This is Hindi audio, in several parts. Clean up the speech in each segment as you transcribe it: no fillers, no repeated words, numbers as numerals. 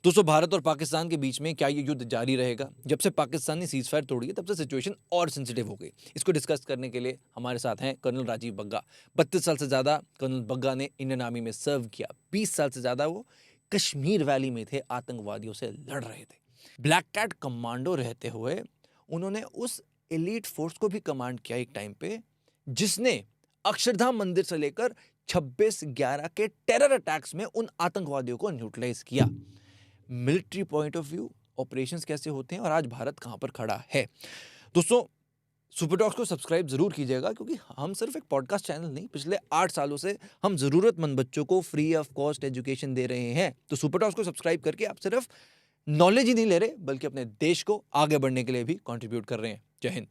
दोस्तों, भारत और पाकिस्तान के बीच में क्या ये युद्ध जारी रहेगा? जब से पाकिस्तान ने सीज़ फायर तोड़ी है, तब से सिचुएशन और सेंसिटिव हो गई। इसको डिस्कस करने के लिए हमारे साथ हैं कर्नल राजीव बग्गा। 32 साल से ज़्यादा कर्नल बग्गा ने इंडियन आर्मी में सर्व किया। 20 साल से ज़्यादा वो कश्मीर वैली में थे, आतंकवादियों से लड़ रहे थे। ब्लैक कैट कमांडो रहते हुए उन्होंने उस एलीट फोर्स को भी कमांड किया एक टाइम पे, जिसने अक्षरधाम मंदिर से लेकर 26/11 के टेरर अटैक्स में उन आतंकवादियों को न्यूट्रलाइज किया। Military point of view operations कैसे होते हैं और आज भारत कहां पर खड़ा है। दोस्तों, सुपर टॉक्स को सब्सक्राइब जरूर कीजिएगा, क्योंकि हम सिर्फ एक पॉडकास्ट चैनल नहीं, पिछले 8 सालों से हम जरूरतमंद बच्चों को फ्री ऑफ कॉस्ट एजुकेशन दे रहे हैं। तो सुपर टॉक्स को सब्सक्राइब करके आप सिर्फ नॉलेज ही नहीं ले रहे, बल्कि अपने देश को आगे बढ़ने के लिए भी कंट्रीब्यूट कर रहे हैं। Jai Hind.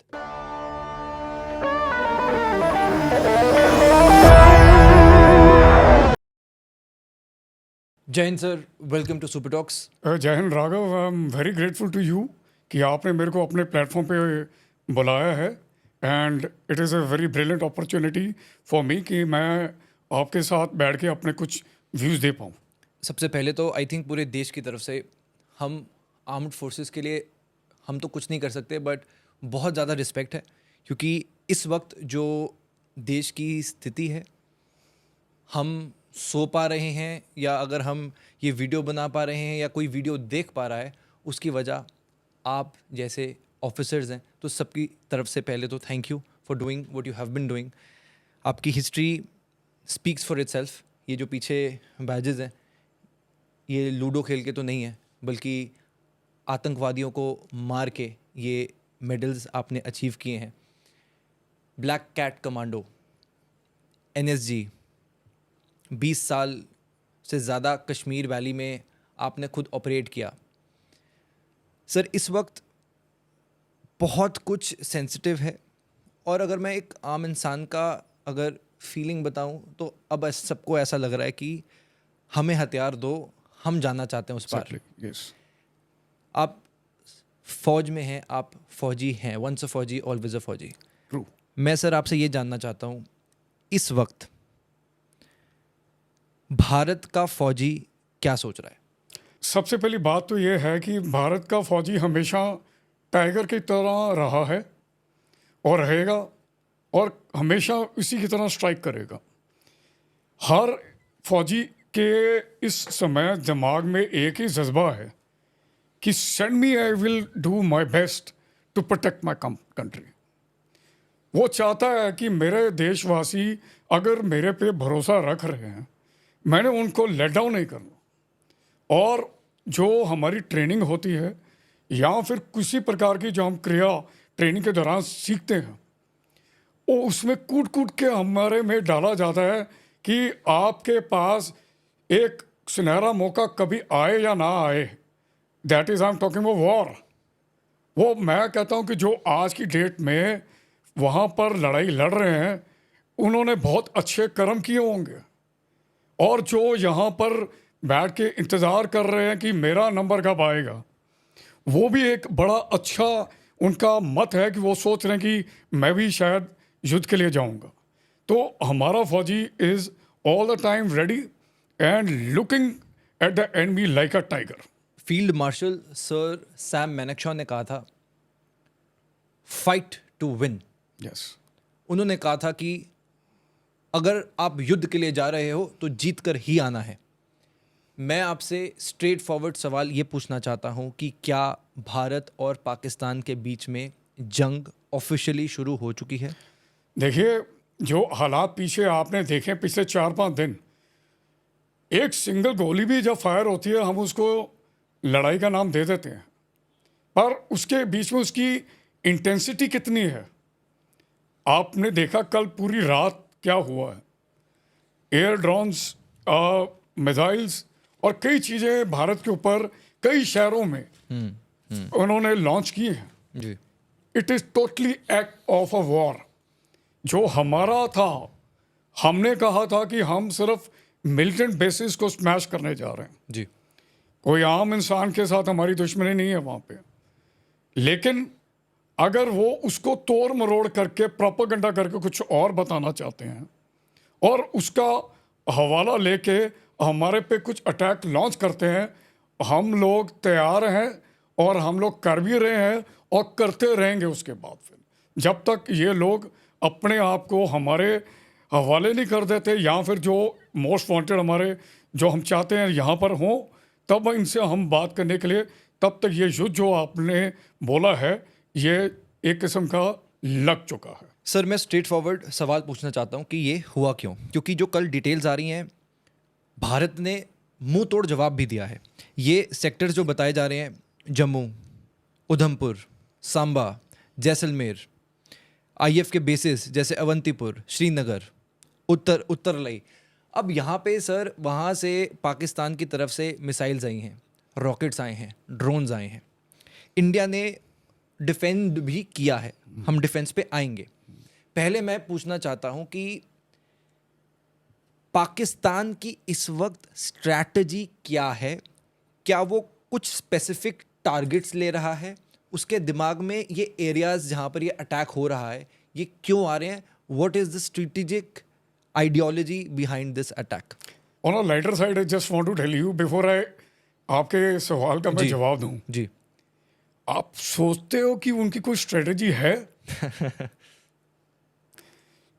Jai Hind sir, welcome to super talks. Jai Hind Raghav, I am very grateful to you कि आपने मेरे को अपने प्लेटफॉर्म पे बुलाया है and it is a very brilliant opportunity for me कि मैं आपके साथ बैठ के अपने कुछ व्यूज़ दे पाऊँ। सबसे पहले तो आई थिंक पूरे देश की तरफ से हम आर्म्ड फोर्सेस के लिए हम तो कुछ नहीं कर सकते, बट बहुत ज़्यादा रिस्पेक्ट है, क्योंकि इस वक्त जो देश की स्थिति है, हम सो पा रहे हैं या अगर हम ये वीडियो बना पा रहे हैं या कोई वीडियो देख पा रहा है, उसकी वजह आप जैसे ऑफिसर्स हैं। तो सबकी तरफ से पहले तो thank you for doing what you have been doing. आपकी हिस्ट्री स्पीक्स फॉर इटसेल्फ। ये जो पीछे बैजेस हैं, ये लूडो खेल के तो नहीं है, बल्कि आतंकवादियों को मार के ये मेडल्स आपने अचीव किए हैं। ब्लैक कैट कमांडो, NSG, 20 साल से ज़्यादा कश्मीर वैली में आपने खुद ऑपरेट किया। सर, इस वक्त बहुत कुछ सेंसिटिव है, और अगर मैं एक आम इंसान का अगर फीलिंग बताऊं, तो अब सबको ऐसा लग रहा है कि हमें हथियार दो, हम जाना चाहते हैं उस पार। Yes. आप फौज में हैं, आप फौजी हैं, वंस अ फौजी ऑलवेज अ फौजी। True. मैं सर आपसे ये जानना चाहता हूँ, इस वक्त भारत का फौजी क्या सोच रहा है? सबसे पहली बात तो ये है कि भारत का फौजी हमेशा टाइगर की तरह रहा है और रहेगा और हमेशा इसी की तरह स्ट्राइक करेगा। हर फौजी के इस समय दिमाग में एक ही जज्बा है कि send me, I will do my best to protect my country. वो चाहता है कि मेरे देशवासी अगर मेरे पे भरोसा रख रहे हैं, मैंने उनको लेट डाउन नहीं करना। और जो हमारी ट्रेनिंग होती है या फिर किसी प्रकार की जो हम क्रिया ट्रेनिंग के दौरान सीखते हैं, वो उसमें कूट कूट के हमारे में डाला जाता है कि आपके पास एक सुनहरा मौका कभी आए या ना आए। That is I am talking about war. वो मैं कहता हूँ कि जो आज की डेट में वहाँ पर लड़ाई लड़ रहे हैं, उन्होंने बहुत अच्छे कर्म किए होंगे, और जो यहाँ पर बैठ के इंतज़ार कर रहे हैं कि मेरा नंबर कब आएगा, वो भी एक बड़ा अच्छा उनका मत है कि वो सोच रहे हैं कि मैं भी शायद युद्ध के लिए जाऊंगा। तो हमारा फौजी is all the time ready and looking at the enemy like a tiger. Field marshal sir Sam Manekshaw ने कहा था, फाइट टू विन। यस। उन्होंने कहा था कि अगर आप युद्ध के लिए जा रहे हो तो जीत कर ही आना है। मैं आपसे स्ट्रेट फॉरवर्ड सवाल ये पूछना चाहता हूँ कि क्या भारत और पाकिस्तान के बीच में जंग ऑफिशियली शुरू हो चुकी है? देखिए, जो हालात पीछे आपने देखे पिछले 4-5 दिन, एक सिंगल गोली भी जब फायर होती है हम उसको लड़ाई का नाम दे देते हैं, पर उसके बीच में उसकी इंटेंसिटी कितनी है आपने देखा। कल पूरी रात क्या हुआ है, एयर ड्रोन्स, मिसाइल्स और कई चीज़ें भारत के ऊपर कई शहरों में उन्होंने लॉन्च की हैं। जी। It is totally act of a war. जो हमारा था, हमने कहा था कि हम सिर्फ मिलिटेंट बेसिस को स्मैश करने जा रहे हैं जी। कोई आम इंसान के साथ हमारी दुश्मनी नहीं है वहाँ पे। लेकिन अगर वो उसको तोड़ मरोड़ करके प्रोपेगेंडा करके कुछ और बताना चाहते हैं और उसका हवाला लेके हमारे पे कुछ अटैक लॉन्च करते हैं हम लोग तैयार हैं और हम लोग कर भी रहे हैं और करते रहेंगे उसके बाद फिर, जब तक ये लोग अपने आप को हमारे हवाले नहीं कर देते, या फिर जो मोस्ट वांटेड हमारे जो हम चाहते हैं यहाँ पर हों, तब इनसे हम बात करने के लिए, तब तक ये युद्ध जो आपने बोला है ये एक किस्म का लग चुका है। सर मैं स्ट्रेट फॉरवर्ड सवाल पूछना चाहता हूँ कि ये हुआ क्यों, क्योंकि जो कल डिटेल्स आ रही हैं भारत ने मुंह तोड़ जवाब भी दिया है। ये सेक्टर्स जो बताए जा रहे हैं, जम्मू, उधमपुर, सांबा, जैसलमेर, आईएफ के बेसिस जैसे अवंतीपुर, श्रीनगर, उत्तरलई, अब यहाँ पे सर वहाँ से पाकिस्तान की तरफ से मिसाइल्स आई हैं, रॉकेट्स आए हैं, ड्रोन्स आए हैं। इंडिया ने डिफेंड भी किया है, हम डिफेंस पे आएंगे। पहले मैं पूछना चाहता हूँ कि पाकिस्तान की इस वक्त स्ट्रैटेजी क्या है? क्या वो कुछ स्पेसिफिक टारगेट्स ले रहा है? उसके दिमाग में ये एरियाज जहाँ पर ये अटैक हो रहा है ये क्यों आ रहे हैं? What is the strategic ideology behind this attack? On a lighter side I just want to tell you before I आपके सवाल का मैं जवाब दूं, जी, आप सोचते हो कि उनकी कोई स्ट्रेटजी है?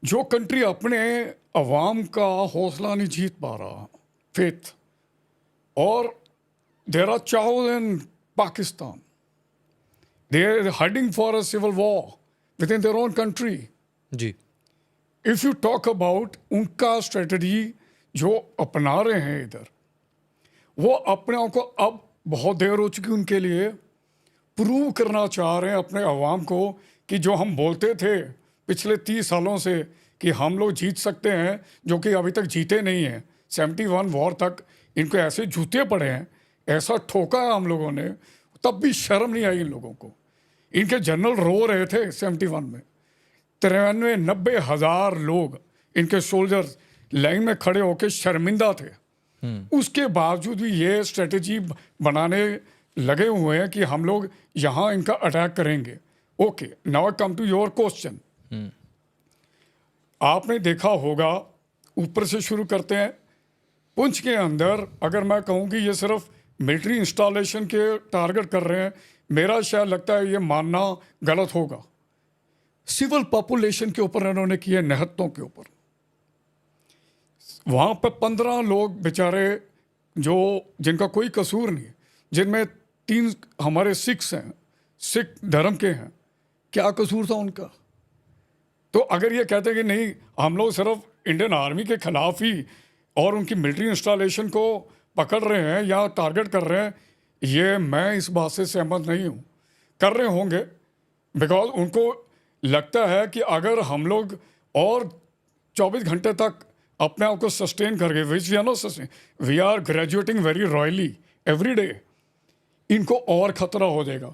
जो कंट्री अपने अवाम का हौसला नहीं जीत पा रहा, फेथ, और there are chaos in Pakistan, they are hiding for a civil war within their own country. जी, इफ यू टॉक अबाउट उनका स्ट्रेटजी जो अपना रहे हैं इधर, वो अपने आप को अब बहुत देर हो चुकी उनके लिए प्रूव करना चाह रहे हैं अपने अवाम को कि जो हम बोलते थे पिछले 30 सालों से कि हम लोग जीत सकते हैं, जो कि अभी तक जीते नहीं हैं। 71 वॉर तक इनको ऐसे जूते पड़े हैं, ऐसा ठोका है हम लोगों ने, तब भी शर्म नहीं आई इन लोगों को। इनके जनरल रो रहे थे 71 में, 93-90 हज़ार लोग इनके सोल्जर्स लाइन में खड़े होकर शर्मिंदा थे। उसके बावजूद भी ये स्ट्रेटजी बनाने लगे हुए हैं कि हम लोग यहाँ इनका अटैक करेंगे। Okay, now I come to your question. आपने देखा होगा, ऊपर से शुरू करते हैं, पुंछ के अंदर अगर मैं कहूँ कि ये सिर्फ मिलिट्री इंस्टॉलेशन के टारगेट कर रहे हैं, मेरा शायद लगता है ये मानना गलत होगा। सिविल पॉपुलेशन के ऊपर इन्होंने किए, निहत्तों के ऊपर। वहाँ पर 15 लोग बेचारे जो जिनका कोई कसूर नहीं, जिनमें 3 हमारे सिख्स हैं, सिख धर्म के हैं, क्या कसूर था उनका? तो अगर ये कहते हैं कि नहीं हम लोग सिर्फ इंडियन आर्मी के खिलाफ ही और उनकी मिलिट्री इंस्टॉलेशन को पकड़ रहे हैं या टारगेट कर रहे हैं, ये मैं इस बात से सहमत नहीं हूँ। कर रहे होंगे बिकॉज उनको लगता है कि अगर हम लोग और 24 घंटे तक अपने आप को सस्टेन करके, which we are not sustain, we are graduating very royally every day, इनको और खतरा हो जाएगा।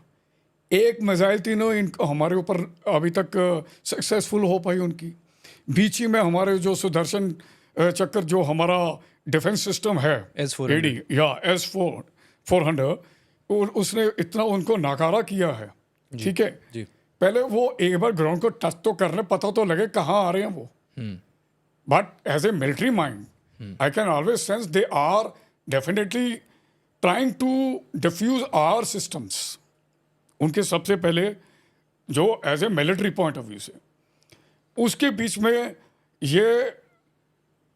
एक मिसाइल तीनों इनको हमारे ऊपर अभी तक सक्सेसफुल हो पाई उनकी। बीच ही में हमारे जो सुदर्शन चक्कर जो हमारा डिफेंस सिस्टम है S-400 या S-400, उसने इतना उनको नाकारा किया है। ठीक है जी, पहले वो एक बार ग्राउंड को टच तो करने, पता तो लगे कहाँ आ रहे हैं वो। But as a military mind I can always sense they are definitely trying to defuse our systems. उनके सबसे पहले जो as a military point of view से, उसके बीच में ये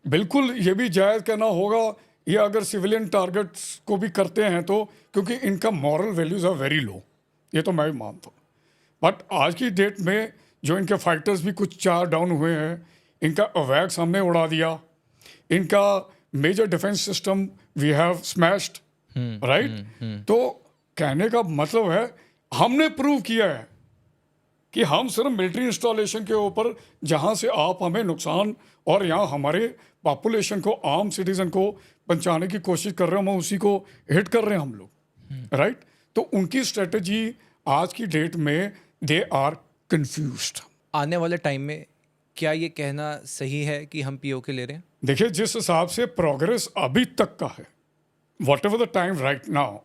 बिल्कुल ये भी जायज़ कहना होगा, ये अगर सिविलियन टारगेट्स को भी करते हैं तो, क्योंकि इनका moral values are very low, ये तो मैं भी मानता हूँ। बट आज की डेट में जो इनके फाइटर्स भी कुछ 4 डाउन हुए हैं, इनका अवैक्स हमने उड़ा दिया, इनका major defence system we have smashed, right. तो कहने का मतलब है हमने प्रूव किया है कि हम सिर्फ मिलिट्री इंस्टॉलेशन के ऊपर, जहाँ से आप हमें नुकसान और यहाँ हमारे पॉपुलेशन को, आम सिटीजन को पहुँचाने की कोशिश कर रहे हैं, हम उसी को हिट कर रहे हैं हम लोग, राइट। तो उनकी स्ट्रेटजी आज की डेट में दे आर कंफ्यूज्ड। आने वाले टाइम में क्या ये कहना सही है कि हम पीओके ले रहे हैं? देखिए, जिस हिसाब से प्रोग्रेस अभी तक का है, what ever the time right now,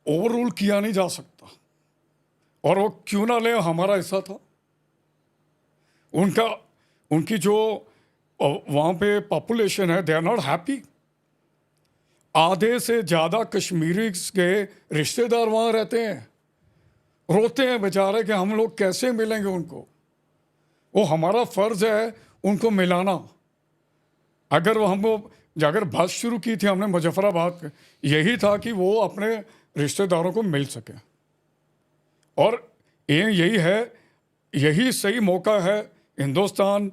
overrule किया नहीं जा सकता। और वो क्यों ना ले, हमारा हिस्सा था। उनकी जो वहाँ पे पॉपुलेशन है, दे आर नॉट हैप्पी। आधे से ज़्यादा कश्मीरी के रिश्तेदार वहाँ रहते हैं, रोते हैं बेचारे कि हम लोग कैसे मिलेंगे उनको। वो हमारा फ़र्ज़ है उनको मिलाना। अगर वो हमको अगर बात शुरू की थी हमने मुजफ्फराबाद पे, यही था कि वो अपने रिश्तेदारों को मिल सके। और यही है, यही सही मौका है। हिंदुस्तान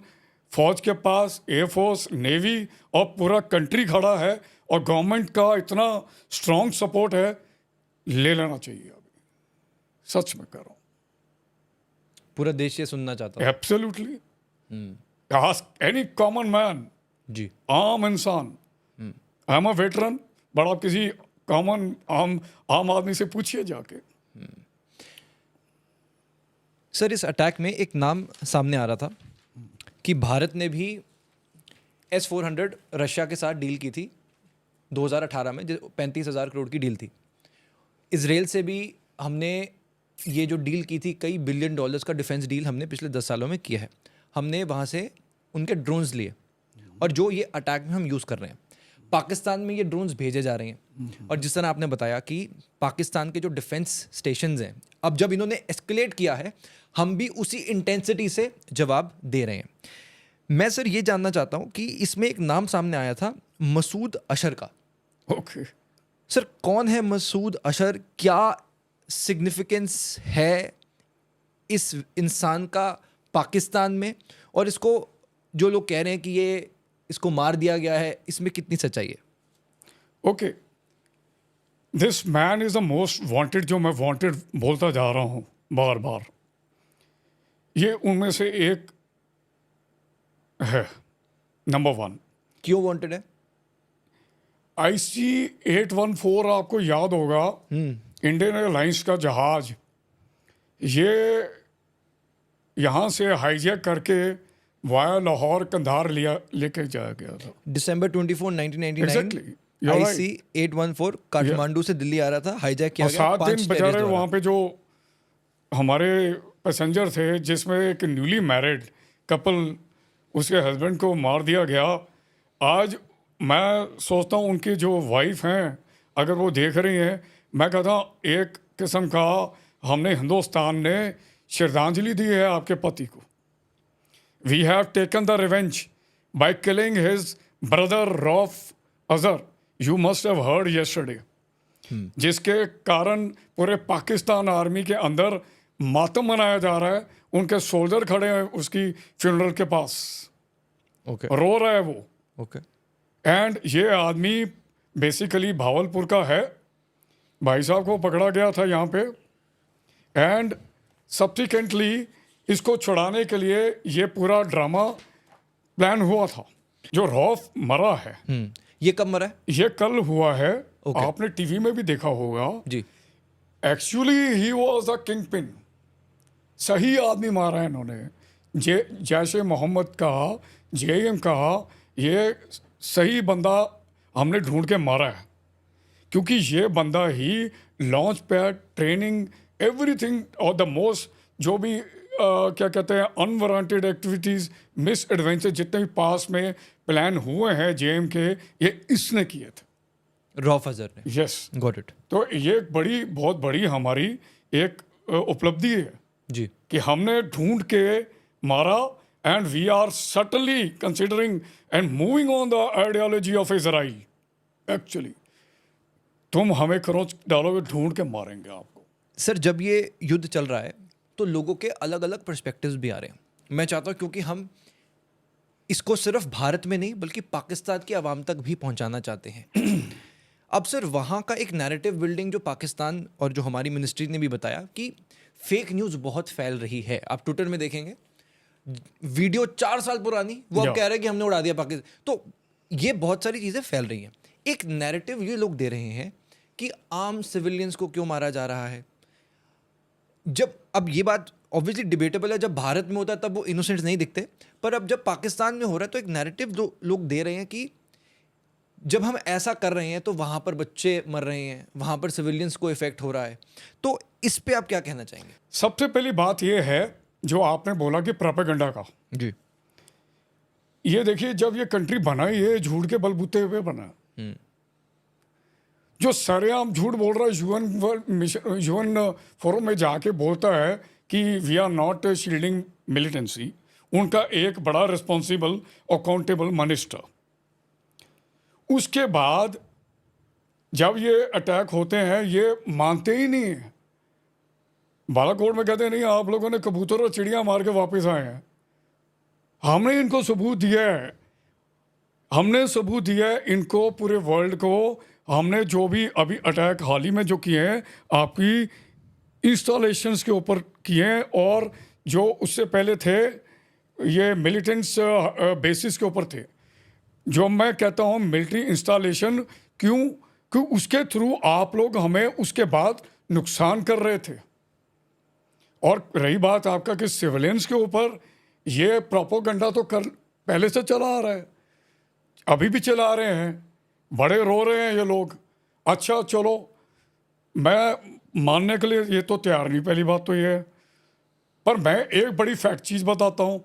फौज के पास एयरफोर्स, नेवी और पूरा कंट्री खड़ा है और गवर्नमेंट का इतना स्ट्रॉन्ग सपोर्ट है, ले लेना चाहिए अभी। सच में कह रहा हूँ, पूरा देश ये सुनना चाहता absolutely. Ask any common man, हूँ जी। आम इंसान। I am a veteran, but आप किसी कॉमन आम आदमी से पूछिए जाके। सर, इस अटैक में एक नाम सामने आ रहा था कि भारत ने भी S-400 रशिया के साथ डील की थी 2018 में, जो 35,000 करोड़ की डील थी। इसराइल से भी हमने ये जो डील की थी, कई बिलियन डॉलर्स का डिफेंस डील हमने पिछले 10 सालों में किया है। हमने वहाँ से उनके ड्रोन्स लिए और जो ये अटैक में हम यूज़ कर रहे हैं, पाकिस्तान में ये ड्रोन्स भेजे जा रहे हैं। और जिस तरह आपने बताया कि पाकिस्तान के जो डिफेंस स्टेशंस हैं, अब जब इन्होंने एस्केलेट किया है, हम भी उसी इंटेंसिटी से जवाब दे रहे हैं। मैं सर ये जानना चाहता हूँ कि इसमें एक नाम सामने आया था मसूद अशर का। ओके, सर, कौन है मसूद अशर? क्या सिग्निफिकेंस है इस इंसान का पाकिस्तान में? और इसको जो लोग कह रहे हैं कि ये इसको मार दिया गया है, इसमें कितनी सच्चाई है? Okay, this man is the most wanted. जो मैं वांटेड बोलता जा रहा हूँ बार बार, ये उनमें से एक है, नंबर 1। क्यों वांटेड है? IC-814 आपको याद होगा, इंडियन एयरलाइंस का जहाज, ये यहाँ से हाईजैक करके वाया लाहौर कंधार लेके जाया गया था। दिसंबर 24, 1999 Exactly. You're right. IC-814 Kathmandu से दिल्ली आ रहा था, हाईजैक किया और गया 7 दिन 5 बेचारे टेररिस्ट वहाँ द्वारा। पे जो हमारे पैसेंजर थे, जिसमें एक न्यूली मैरिड कपल, उसके हस्बैंड को मार दिया गया। आज मैं सोचता हूँ उनकी जो वाइफ हैं, अगर वो देख रही हैं, मैं कहता हूँ एक किस्म का हमने हिंदुस्तान ने श्रद्धांजलि दी है आपके पति को। We have taken the revenge by killing his brother Rauf Azhar. You must have heard yesterday, जिसके कारण पूरे पाकिस्तान आर्मी के अंदर मातम मनाया जा रहा है। उनके सोल्जर खड़े हैं उसकी फ्यूनरल के पास, ओके रो रहा है वो। ओके एंड ये आदमी बेसिकली भावलपुर का है। भाई साहब को पकड़ा गया था यहाँ पे, एंड सब्सिक्वेंटली इसको छुड़ाने के लिए ये पूरा ड्रामा प्लान हुआ था। जो रॉफ मरा है, ये कब मरा है? ये कल हुआ है। Okay. आपने टीवी में भी देखा होगा। जी। Actually he was the kingpin. सही आदमी मारा है इन्होंने। जैसे मोहम्मद का, JM का, ये सही बंदा हमने ढूंढ के मारा है, क्योंकि ये बंदा ही लॉन्च पैड, ट्रेनिंग, एवरीथिंग और द मोस्ट जो भी क्या कहते हैं अनवांटेड एक्टिविटीज़, मिस एडवेंचर, जितने भी पास में प्लान हुए हैं JM के, ये इसने किए थे। रॉफ अजहर ने। Yes, got it. तो ये बहुत बड़ी हमारी एक उपलब्धि है जी। कि हमने ढूंढ के मारा। And we are certainly considering and moving on the ideology of Israel. Actually तुम हमें खरोंच डालोगे, ढूंढ के मारेंगे आपको। सर, जब ये युद्ध चल रहा है तो लोगों के अलग अलग पर्सपेक्टिव्स भी आ रहे हैं। मैं चाहता हूँ, क्योंकि हम इसको सिर्फ भारत में नहीं बल्कि पाकिस्तान की आवाम तक भी पहुँचाना चाहते हैं। अब सर, वहाँ का एक नैरेटिव बिल्डिंग जो पाकिस्तान और जो हमारी मिनिस्ट्री ने भी बताया कि फेक न्यूज़ बहुत फैल रही है। आप ट्विटर में देखेंगे वीडियो 4 साल पुरानी, वो अब Yeah. कह रहे हैं कि हमने उड़ा दिया पाकिस्तान। तो ये बहुत सारी चीज़ें फैल रही हैं। एक नैरेटिव ये लोग दे रहे हैं कि आम सिविलियंस को क्यों मारा जा रहा है। जब अब ये बात ऑब्वियसली डिबेटेबल है, जब भारत में होता है तब वो इनोसेंट्स नहीं दिखते, पर अब जब पाकिस्तान में हो रहा है तो एक नैरेटिव जो लोग दे रहे हैं कि जब हम ऐसा कर रहे हैं तो वहाँ पर बच्चे मर रहे हैं, वहाँ पर सिविलियंस को इफेक्ट हो रहा है। तो इस पे आप क्या कहना चाहेंगे? सबसे पहली बात यह है जो आपने बोला कि प्रोपेगेंडा का। जी। ये देखिए, जब ये कंट्री बना, ये झूठ के बलबूते पे बना। जो सरेआम झूठ बोल रहा है, यूएन फोरम में जाके बोलता है कि we are not shielding militancy, उनका एक बड़ा रिस्पॉन्सिबल अकाउंटेबल मिनिस्टर, उसके बाद जब ये अटैक होते हैं ये मानते ही नहीं है। बालाकोट में कहते नहीं आप लोगों ने कबूतर और चिड़िया मार के वापस आए हैं। हमने इनको सबूत दिया है, हमने सबूत दिया है इनको पूरे वर्ल्ड को। हमने जो भी अभी अटैक हाल ही में जो किए हैं आपकी इंस्टॉलेशंस के ऊपर किए हैं, और जो उससे पहले थे ये मिलिटेंट्स बेसिस के ऊपर थे। जो मैं कहता हूँ मिलिट्री इंस्टॉलेशन, क्यों उसके थ्रू आप लोग हमें उसके बाद नुकसान कर रहे थे। और रही बात आपका कि सिविलियंस के ऊपर, ये प्रोपोगंडा तो पहले से चला आ रहा है, अभी भी चला रहे हैं, बड़े रो रहे हैं ये लोग। अच्छा चलो, मैं मानने के लिए ये तो तैयार नहीं, पहली बात तो ये है। पर मैं एक बड़ी फैक्ट चीज़ बताता हूँ,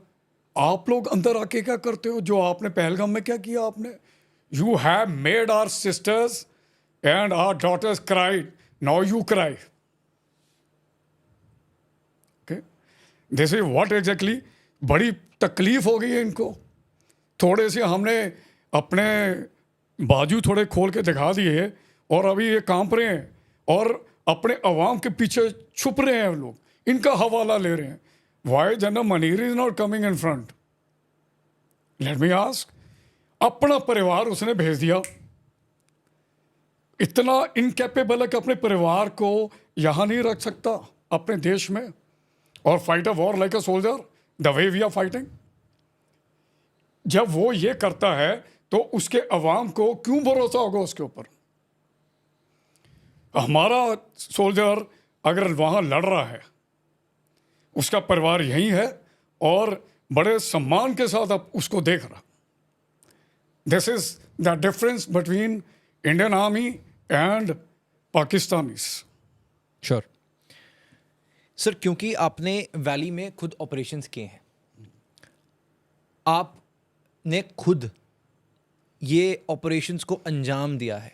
आप लोग अंदर आके क्या करते हो, जो आपने पहलगाम में क्या किया आपने, you have made our sisters and our daughters cried, now you cry. Okay, this is what exactly, बड़ी तकलीफ हो गई है इनको। थोड़े से हमने अपने बाजू थोड़े खोल के दिखा दिए और अभी ये कांप रहे हैं और अपने अवाम के पीछे छुप रहे हैं लोग, इनका हवाला ले रहे हैं। Why General Munir is not coming in front? Let me ask, अपना परिवार उसने भेज दिया, इतना इनकैपेबल है कि अपने परिवार को यहां नहीं रख सकता अपने देश में, और fight a war like a soldier the way we are fighting. जब वो ये करता है तो उसके अवाम को क्यों भरोसा होगा उसके ऊपर? हमारा सोल्जर अगर वहां लड़ रहा है, उसका परिवार यही है और बड़े सम्मान के साथ अब उसको देख रहा। This is the difference between Indian army and Pakistanis. Sure sir, क्योंकि आपने वैली में खुद ऑपरेशंस किए हैं, आपने खुद ये ऑपरेशंस को अंजाम दिया है।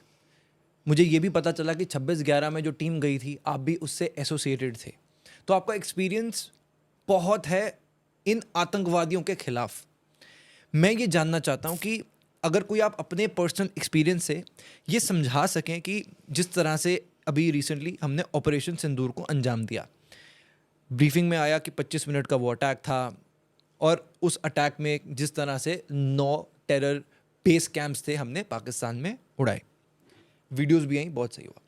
मुझे ये भी पता चला कि 26/11 में जो टीम गई थी आप भी उससे एसोसिएटेड थे, तो आपका एक्सपीरियंस बहुत है इन आतंकवादियों के खिलाफ। मैं ये जानना चाहता हूँ कि अगर कोई आप अपने पर्सनल एक्सपीरियंस से ये समझा सकें कि जिस तरह से अभी रिसेंटली हमने ऑपरेशन सिंदूर को अंजाम दिया, ब्रीफिंग में आया कि 25 मिनट का वो अटैक था और उस अटैक में जिस तरह से 9 टेरर बेस कैंप्स थे हमने पाकिस्तान में उड़ाए, वीडियोस भी आई, बहुत सही हुआ।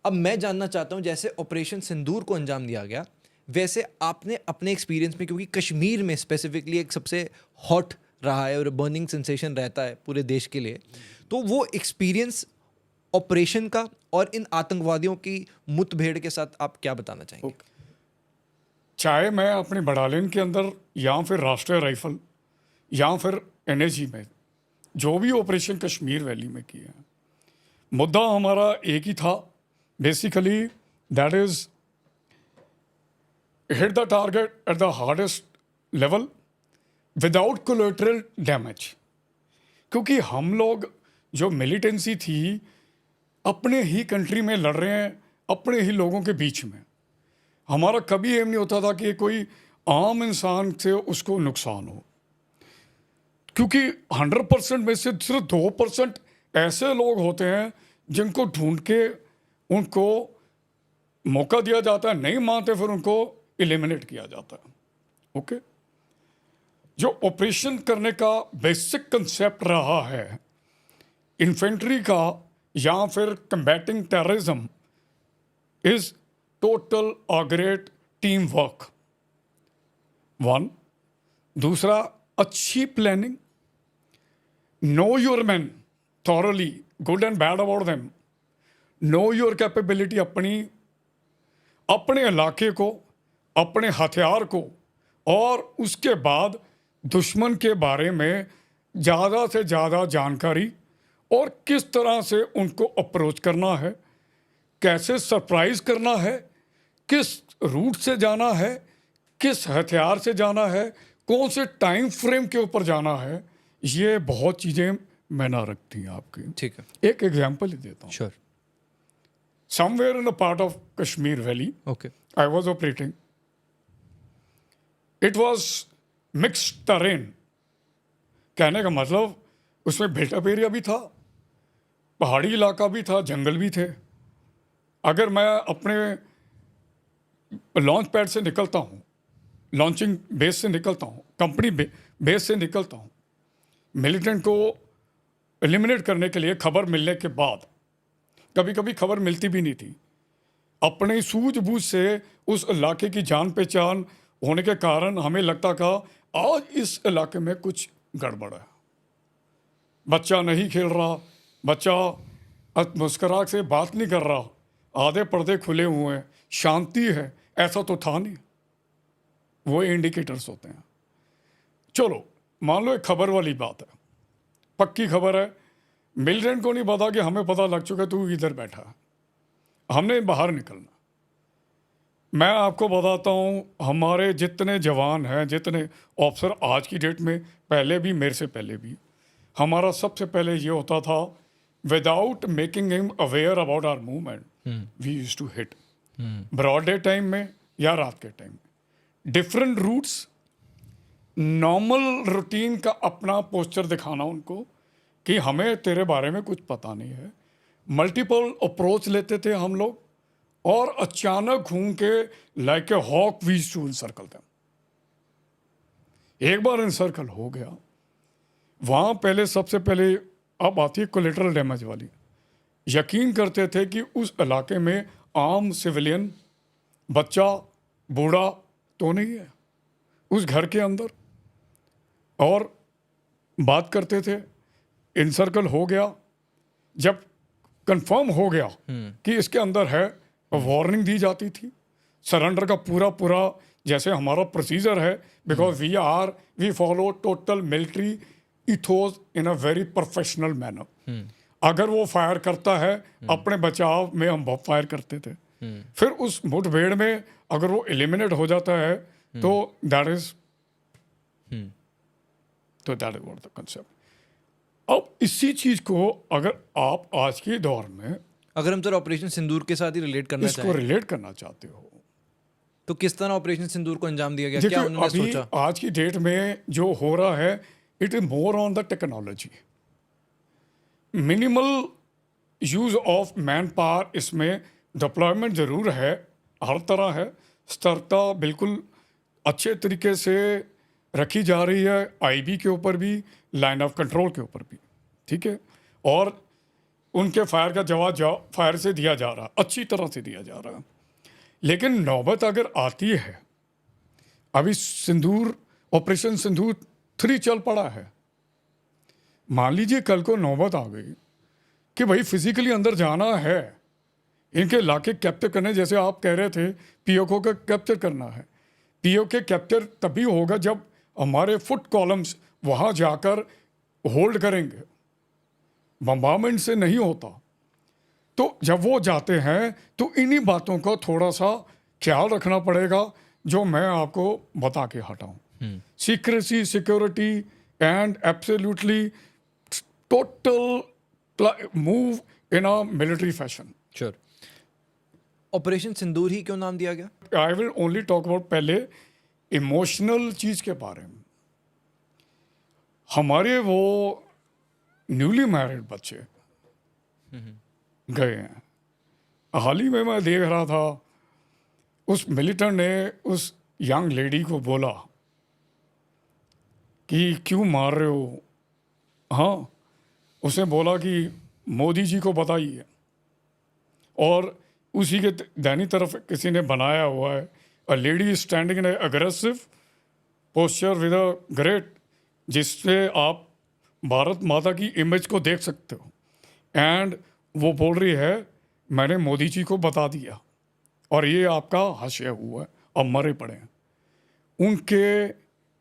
अब मैं जानना चाहता हूं जैसे ऑपरेशन सिंदूर को अंजाम दिया गया, वैसे आपने अपने एक्सपीरियंस में, क्योंकि कश्मीर में स्पेसिफिकली एक सबसे हॉट रहा है और बर्निंग सेंसेशन रहता है पूरे देश के लिए, तो वो एक्सपीरियंस ऑपरेशन का और इन आतंकवादियों की मुठभेड़ के साथ आप क्या बताना चाहेंगे? चाहे मैं अपने बटालियन के अंदर या फिर राष्ट्रीय राइफल या फिर एनएसजी में जो भी ऑपरेशन कश्मीर वैली में किए हैं, मुद्दा हमारा एक ही था basically, that is hit the target at the hardest level without collateral damage. क्योंकि हम लोग जो मिलिटेंसी थी अपने ही कंट्री में लड़ रहे हैं, अपने ही लोगों के बीच में। हमारा कभी एम नहीं होता था कि कोई आम इंसान से उसको नुकसान हो, क्योंकि 100% में से सिर्फ 2% ऐसे लोग होते हैं जिनको ढूंढ के उनको मौका दिया जाता है, नहीं मानते फिर उनको एलिमिनेट किया जाता है। ओके, जो ऑपरेशन करने का बेसिक कंसेप्ट रहा है इन्फेंट्री का या फिर combating terrorism is total a great team work, one. दूसरा, अच्छी planning, know your man thoroughly, good and bad about them, know your capability, अपने इलाके को, अपने हथियार को, और उसके बाद दुश्मन के बारे में ज़्यादा से ज़्यादा जानकारी और किस तरह से उनको अप्रोच करना है, कैसे सरप्राइज करना है, किस रूट से जाना है, किस हथियार से जाना है, कौन से टाइम फ्रेम के ऊपर जाना है, ये बहुत चीज़ें मैंने रखती हैं आपकी। ठीक है, एक एग्जांपल ही देता हूँ। Sure. somewhere in a part of Kashmir Valley, okay I was operating. It was mixed terrain. कहने का मतलब उसमें बिल्टअप एरिया भी था, पहाड़ी इलाका भी था, जंगल भी थे. अगर मैं अपने लॉन्च पैड से निकलता हूँ, लॉन्चिंग बेस से निकलता हूँ, कंपनी बेस से निकलता हूँ, मिलिटेंट को एलिमिनेट करने के लिए खबर मिलने के बाद, कभी कभी खबर मिलती भी नहीं थी, अपने सूझबूझ से उस इलाके की जान पहचान होने के कारण हमें लगता था आज इस इलाके में कुछ गड़बड़ है. बच्चा नहीं खेल रहा, बच्चा मुस्कुराहट से बात नहीं कर रहा, आधे पर्दे खुले हुए हैं, शांति है, ऐसा तो था नहीं. वो इंडिकेटर्स होते हैं. चलो मान लो एक खबर वाली बात है, पक्की खबर है, मिलिटेंट को नहीं पता कि हमें पता लग चुका है तू इधर बैठा है, हमने बाहर निकलना. मैं आपको बताता हूँ, हमारे जितने जवान हैं, जितने ऑफिसर आज की डेट में, पहले भी, मेरे से पहले भी, हमारा सबसे पहले ये होता था, without making him aware about our movement we used to hit broad day time में या रात के टाइम में, डिफरेंट रूट्स, नॉर्मल रूटीन का अपना पोस्चर दिखाना उनको कि हमें तेरे बारे में कुछ पता नहीं है. मल्टीपल अप्रोच लेते थे हम लोग और अचानक घूम के like a hawk we used to encircle them. एक बार इनसर्कल हो गया, वहाँ पहले सबसे पहले अब आती है कोलेटरल डैमेज वाली. यकीन करते थे कि उस इलाके में आम सिविलियन, बच्चा, बूढ़ा तो नहीं है उस घर के अंदर, और बात करते थे. इनसर्कल हो गया, जब कंफर्म हो गया कि इसके अंदर है, वार्निंग दी जाती थी. सरेंडर का पूरा पूरा जैसे हमारा प्रोसीजर है, because we follow total military ethos in a very professional manner. अगर वो फायर करता है, अपने बचाव में हम बहुत फायर करते थे. फिर उस मुठभेड़ में अगर वो एलिमिनेट हो जाता है तो that is what the concept. अब इसी चीज को अगर आप आज के दौर में अगर हम सर ऑपरेशन सिंदूर के साथ ही रिलेट करना इसको चाहें रिलेट करना चाहते हो, तो किस तरह ऑपरेशन सिंदूर को अंजाम दिया गया, क्या देखिए उन्होंने अभी सोचा? आज की डेट में जो हो रहा है, it is more on the technology, minimal use of man power. इसमें डिप्लॉयमेंट जरूर है, हर तरह है, सतर्कता बिल्कुल अच्छे तरीके से रखी जा रही है, आईबी के ऊपर भी, लाइन ऑफ कंट्रोल के ऊपर भी, ठीक है, और उनके फायर का जवाब फायर से दिया जा रहा, अच्छी तरह से दिया जा रहा. लेकिन नौबत अगर आती है, अभी सिंदूर, ऑपरेशन सिंदूर 3 चल पड़ा है, मान लीजिए कल को नौबत आ गई कि भाई फिजिकली अंदर जाना है, इनके इलाके कैप्चर करने, जैसे आप कह रहे थे पीओके का कैप्चर करना है. पीओके कैप्चर तभी होगा जब हमारे फुट कॉलम्स वहाँ जाकर होल्ड करेंगे, बम्बारमेंट से नहीं होता. तो जब वो जाते हैं तो इन्हीं बातों का थोड़ा सा ख्याल रखना पड़ेगा जो मैं आपको बता के हटाऊं. Secrecy, security and absolutely total move in a military fashion. Sure. Operation Sindoor ही क्यों नाम दिया गया? I will only talk about पहले इमोशनल चीज के बारे में. हमारे वो न्यूली मैरिड बच्चे गए हैं. हाल ही में मैं देख रहा था, उस मिलिटेंट ने उस यंग लेडी को बोला कि क्यों मार रहे हो. हाँ, उसने बोला कि मोदी जी को बताइए, और उसी के दाहिनी तरफ किसी ने बनाया हुआ है, a lady standing in aggressive posture with a great, जिससे आप भारत माता की इमेज को देख सकते हो. एंड वो बोल रही है मैंने मोदी जी को बता दिया और ये आपका हाशिया हुआ है, अब मरे पड़े हैं. उनके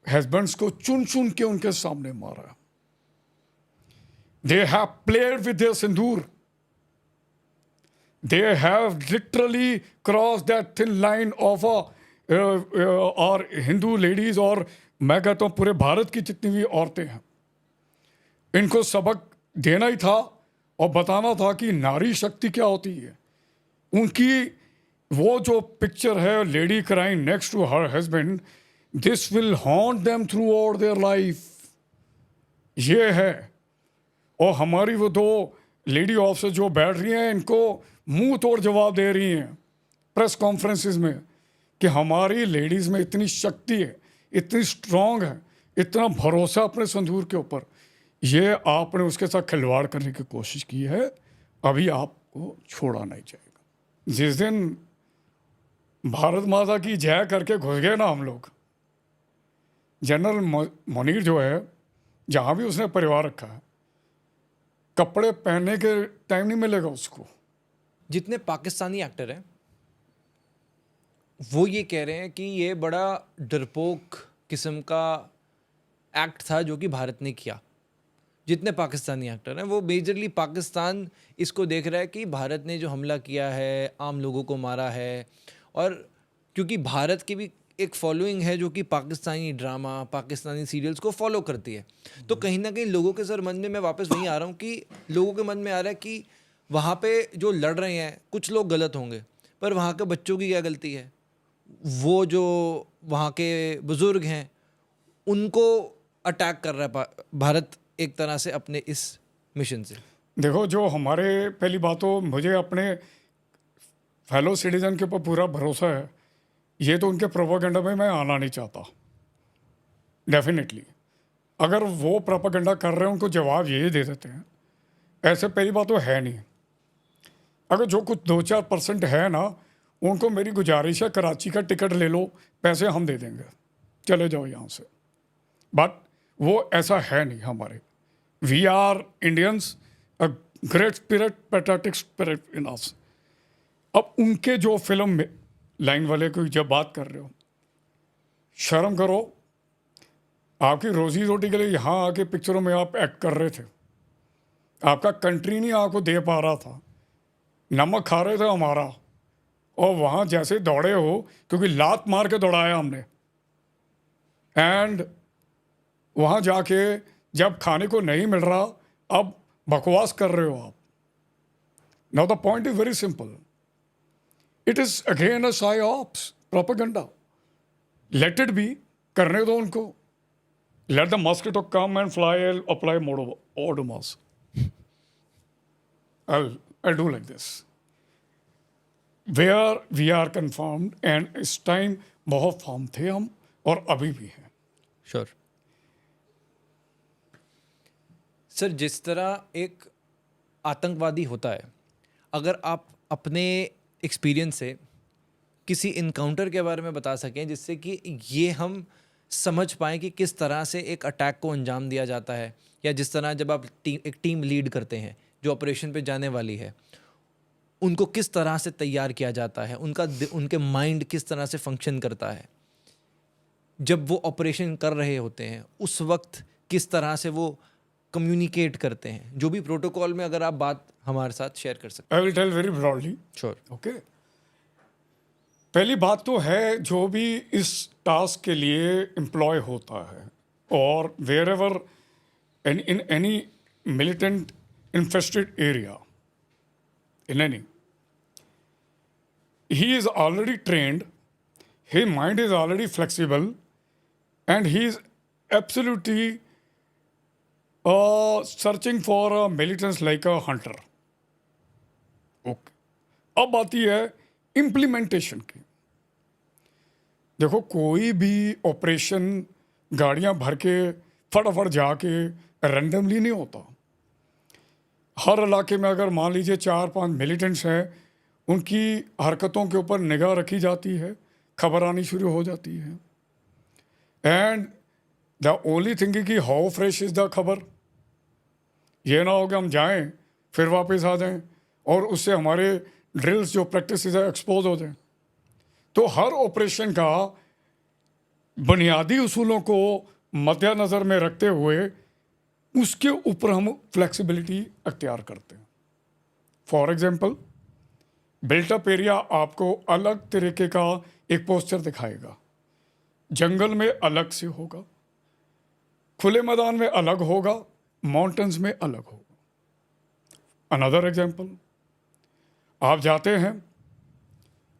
हस्बैंड्स को चुन चुन के उनके सामने मारा. They have played with their Sindoor. They have literally crossed that thin line of और हिंदू लेडीज, और मैं कहता हूँ पूरे भारत की जितनी भी औरतें हैं, इनको सबक देना ही था और बताना था कि नारी शक्ति क्या होती है. उनकी वो जो पिक्चर है lady crying next to her husband, this will haunt them throughout their life, ये है। और हमारी वो दो लेडी ऑफिसर जो बैठ रही हैं, इनको मुंह तोड़ जवाब दे रही हैं प्रेस कॉन्फ्रेंसिस में कि हमारी लेडीज़ में इतनी शक्ति है, इतनी स्ट्रांग है, इतना भरोसा अपने संदूर के ऊपर, ये आपने उसके साथ खिलवाड़ करने की कोशिश की है, अभी आपको छोड़ा नहीं जाएगा। जिस दिन भारत माता की जय करके घुस गए ना हम लोग, जनरल मुनीर जो है, जहाँ भी उसने परिवार रखा है, कपड़े पहनने के टाइम नहीं मिलेगा उसको। जितने पाकिस्तानी एक्टर हैं वो ये कह रहे हैं कि ये बड़ा डरपोक किस्म का एक्ट था जो कि भारत ने किया। जितने पाकिस्तानी एक्टर हैं वो मेजरली पाकिस्तान इसको देख रहा है कि भारत ने जो हमला किया है, आम लोगों को मारा है, और क्योंकि भारत की भी एक फॉलोइंग है जो कि पाकिस्तानी ड्रामा, पाकिस्तानी सीरियल्स को फॉलो करती है, तो कहीं ना कहीं लोगों के सर मन में, मैं वापस वहीं आ रहा हूँ कि लोगों के मन में आ रहा है कि वहाँ पे जो लड़ रहे हैं कुछ लोग गलत होंगे, पर वहाँ के बच्चों की क्या गलती है? वो जो वहाँ के बुज़ुर्ग हैं उनको अटैक कर रहा है भारत एक तरह से अपने इस मिशन से। देखो, जो हमारे, पहली बात तो मुझे अपने फेलो सिटीजन के ऊपर पूरा भरोसा है, ये तो उनके प्रोपागेंडा में मैं आना नहीं चाहता। डेफिनेटली अगर वो प्रोपागेंडा कर रहे हैं उनको जवाब यही दे देते हैं, ऐसे पहली बात तो है नहीं। अगर जो कुछ 2-4% है ना, उनको मेरी गुजारिश है, कराची का टिकट ले लो, पैसे हम दे देंगे, चले जाओ यहाँ से। बट वो ऐसा है नहीं हमारे। We are Indians, a great spirit, patriotic spirit in us. अब उनके जो फिल्म में लाइन वाले को जब बात कर रहे हो, शर्म करो। आपकी रोजी रोटी के लिए यहाँ आके पिक्चरों में आप एक्ट कर रहे थे, आपका कंट्री नहीं आपको दे पा रहा था, नमक खा रहे थे हमारा, और वहाँ जैसे दौड़े हो, क्योंकि लात मार के दौड़ाया हमने, एंड वहाँ जाके जब खाने को नहीं मिल रहा, अब बकवास कर रहे हो आप। Now the point is very simple, it is again a psyops, propaganda. Let it be, करने दो उनको। Let the mosquito come and fly, apply Odomos. I'll do like this. Where we are confirmed, and इस टाइम बहुत फॉर्म थे हम, और अभी भी हैं। श्योर सर, जिस तरह एक आतंकवादी होता है, अगर आप अपने एक्सपीरियंस से किसी इनकाउंटर के बारे में बता सकें जिससे कि ये हम समझ पाएँ कि किस तरह से एक अटैक को अंजाम दिया जाता है, या जिस तरह जब आप एक टीम लीड करते हैं जो ऑपरेशन पे जाने वाली है, उनको किस तरह से तैयार किया जाता है, उनके माइंड किस तरह से फंक्शन करता है, जब वो ऑपरेशन कर रहे होते हैं उस वक्त किस तरह से वो कम्युनिकेट करते हैं, जो भी प्रोटोकॉल में अगर आप बात हमारे साथ शेयर कर सकते I will tell very broadly. Sure. Okay, पहली बात तो है, जो भी इस टास्क के लिए एम्प्लॉय होता है, और wherever in any militant infested area, in any, he is already trained, his mind is already flexible, and he is absolutely searching for a militants like a hunter. Okay. अब आती है इम्प्लीमेंटेशन की। देखो, कोई भी ऑपरेशन गाड़ियां भर के फटाफट जाके रैंडमली नहीं होता। हर इलाके में अगर मान लीजिए 4-5 मिलिटेंट्स हैं, उनकी हरकतों के ऊपर निगाह रखी जाती है, खबर आनी शुरू हो जाती है, एंड द ओनली थिंग कि हाउ फ्रेश इज़ द खबर। ये ना हो कि हम जाएं फिर वापस आ जाएं और उससे हमारे ड्रिल्स जो प्रैक्टिस है एक्सपोज हो जाएं। तो हर ऑपरेशन का बुनियादी उसूलों को मद्देनज़र में रखते हुए उसके ऊपर हम फ्लेक्सिबिलिटी अख्तियार करते हैं। फॉर एग्जांपल, बिल्टअप एरिया आपको अलग तरीके का एक पोस्चर दिखाएगा, जंगल में अलग से होगा, खुले मैदान में अलग होगा, माउंटेन्स में अलग होगा। अनदर एग्जांपल, आप जाते हैं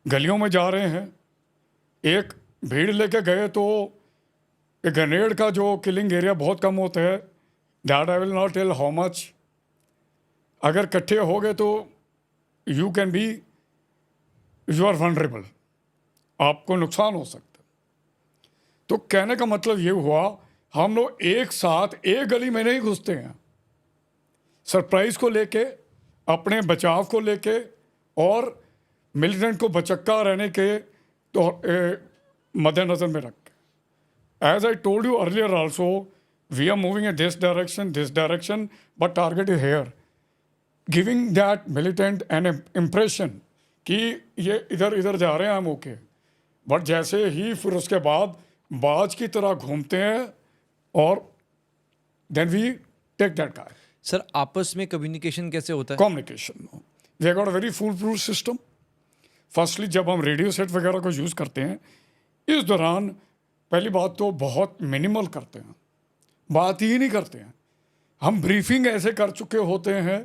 गलियों में जा रहे हैं, एक भीड़ लेके गए तो एक ग्रेनेड का जो किलिंग एरिया बहुत कम होता है, that I will not tell how much. अगर इकट्ठे हो गए तो you can be, you are vulnerable, आपको नुकसान हो सकता है। तो कहने का मतलब ये हुआ, हम लोग एक साथ एक गली में नहीं घुसते हैं, सरप्राइज को लेके, अपने बचाव को लेके और मिलिटेंट को बचक्का रहने के तो मद्देनजर में रख के। As I told you earlier also, we are moving in this direction, but target is here, giving that militant an impression कि ये इधर इधर जा रहे हैं हम, ओके। बट जैसे ही फिर उसके बाद बाज की तरह घूमते हैं और then we take that guy. Sir आपस में कम्युनिकेशन कैसे होता है? Communication, we got a very foolproof system. Firstly जब हम रेडियो सेट वगैरह को यूज़ करते हैं, इस दौरान पहली बात तो बहुत मिनिमल करते हैं, बात ही नहीं करते हैं। हम ब्रीफिंग ऐसे कर चुके होते हैं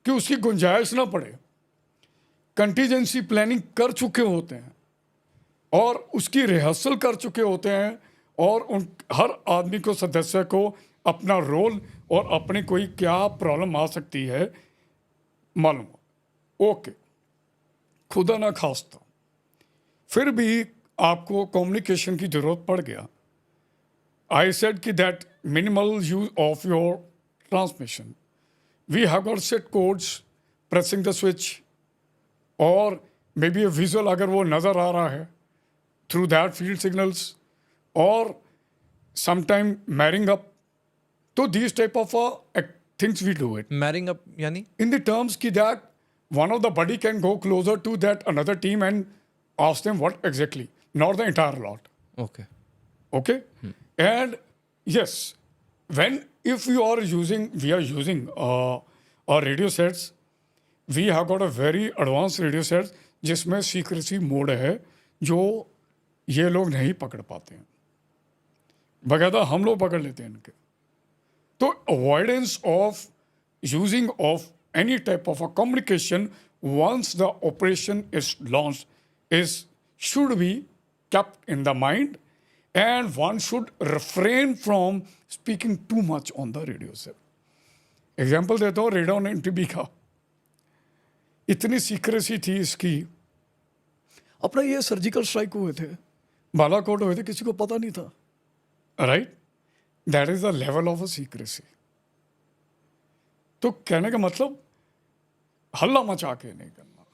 कि उसकी गुंजाइश ना पड़े, कंटीजेंसी प्लानिंग कर चुके होते हैं और उसकी रिहर्सल कर चुके होते हैं, और उन हर आदमी को, सदस्य को अपना रोल और अपनी कोई क्या प्रॉब्लम आ सकती है मालूम हो। ओके, खुदा ना खास्ता फिर भी आपको कम्युनिकेशन की ज़रूरत पड़ गया। आई सेड कि that minimal use of your transmission, we have got set codes, pressing the switch, और मे बी ए विजुअल अगर वो नज़र आ रहा है थ्रू दैट फील्ड सिग्नल्स, और समटाइम मैरिंग अप। तो this type of things we do it marrying up यानी? in the terms ki that one of the buddy can go closer to that another team and ask them what exactly, not the entire lot. Okay. Okay? And yes, when if you are using, we are using our radio sets, we have got a very advanced radio sets जिसमें secrecy mode है जो ये लोग नहीं पकड़ पाते हैं, बकायदा हम लोग पकड़ लेते हैं इनके। तो avoidance of using of any type of a communication once the operation is launched is should be kept in the mind, and one should refrain from speaking too much on the radio set. Example देता हूँ रेडॉन एनटीबी का, इतनी सीक्रेसी थी इसकी, अपना ये सर्जिकल स्ट्राइक हुए थे, बालाकोट हुए थे, किसी को पता नहीं था, right? That is the level of a secrecy. तो कहने का मतलब हल्ला मचा के नहीं करना।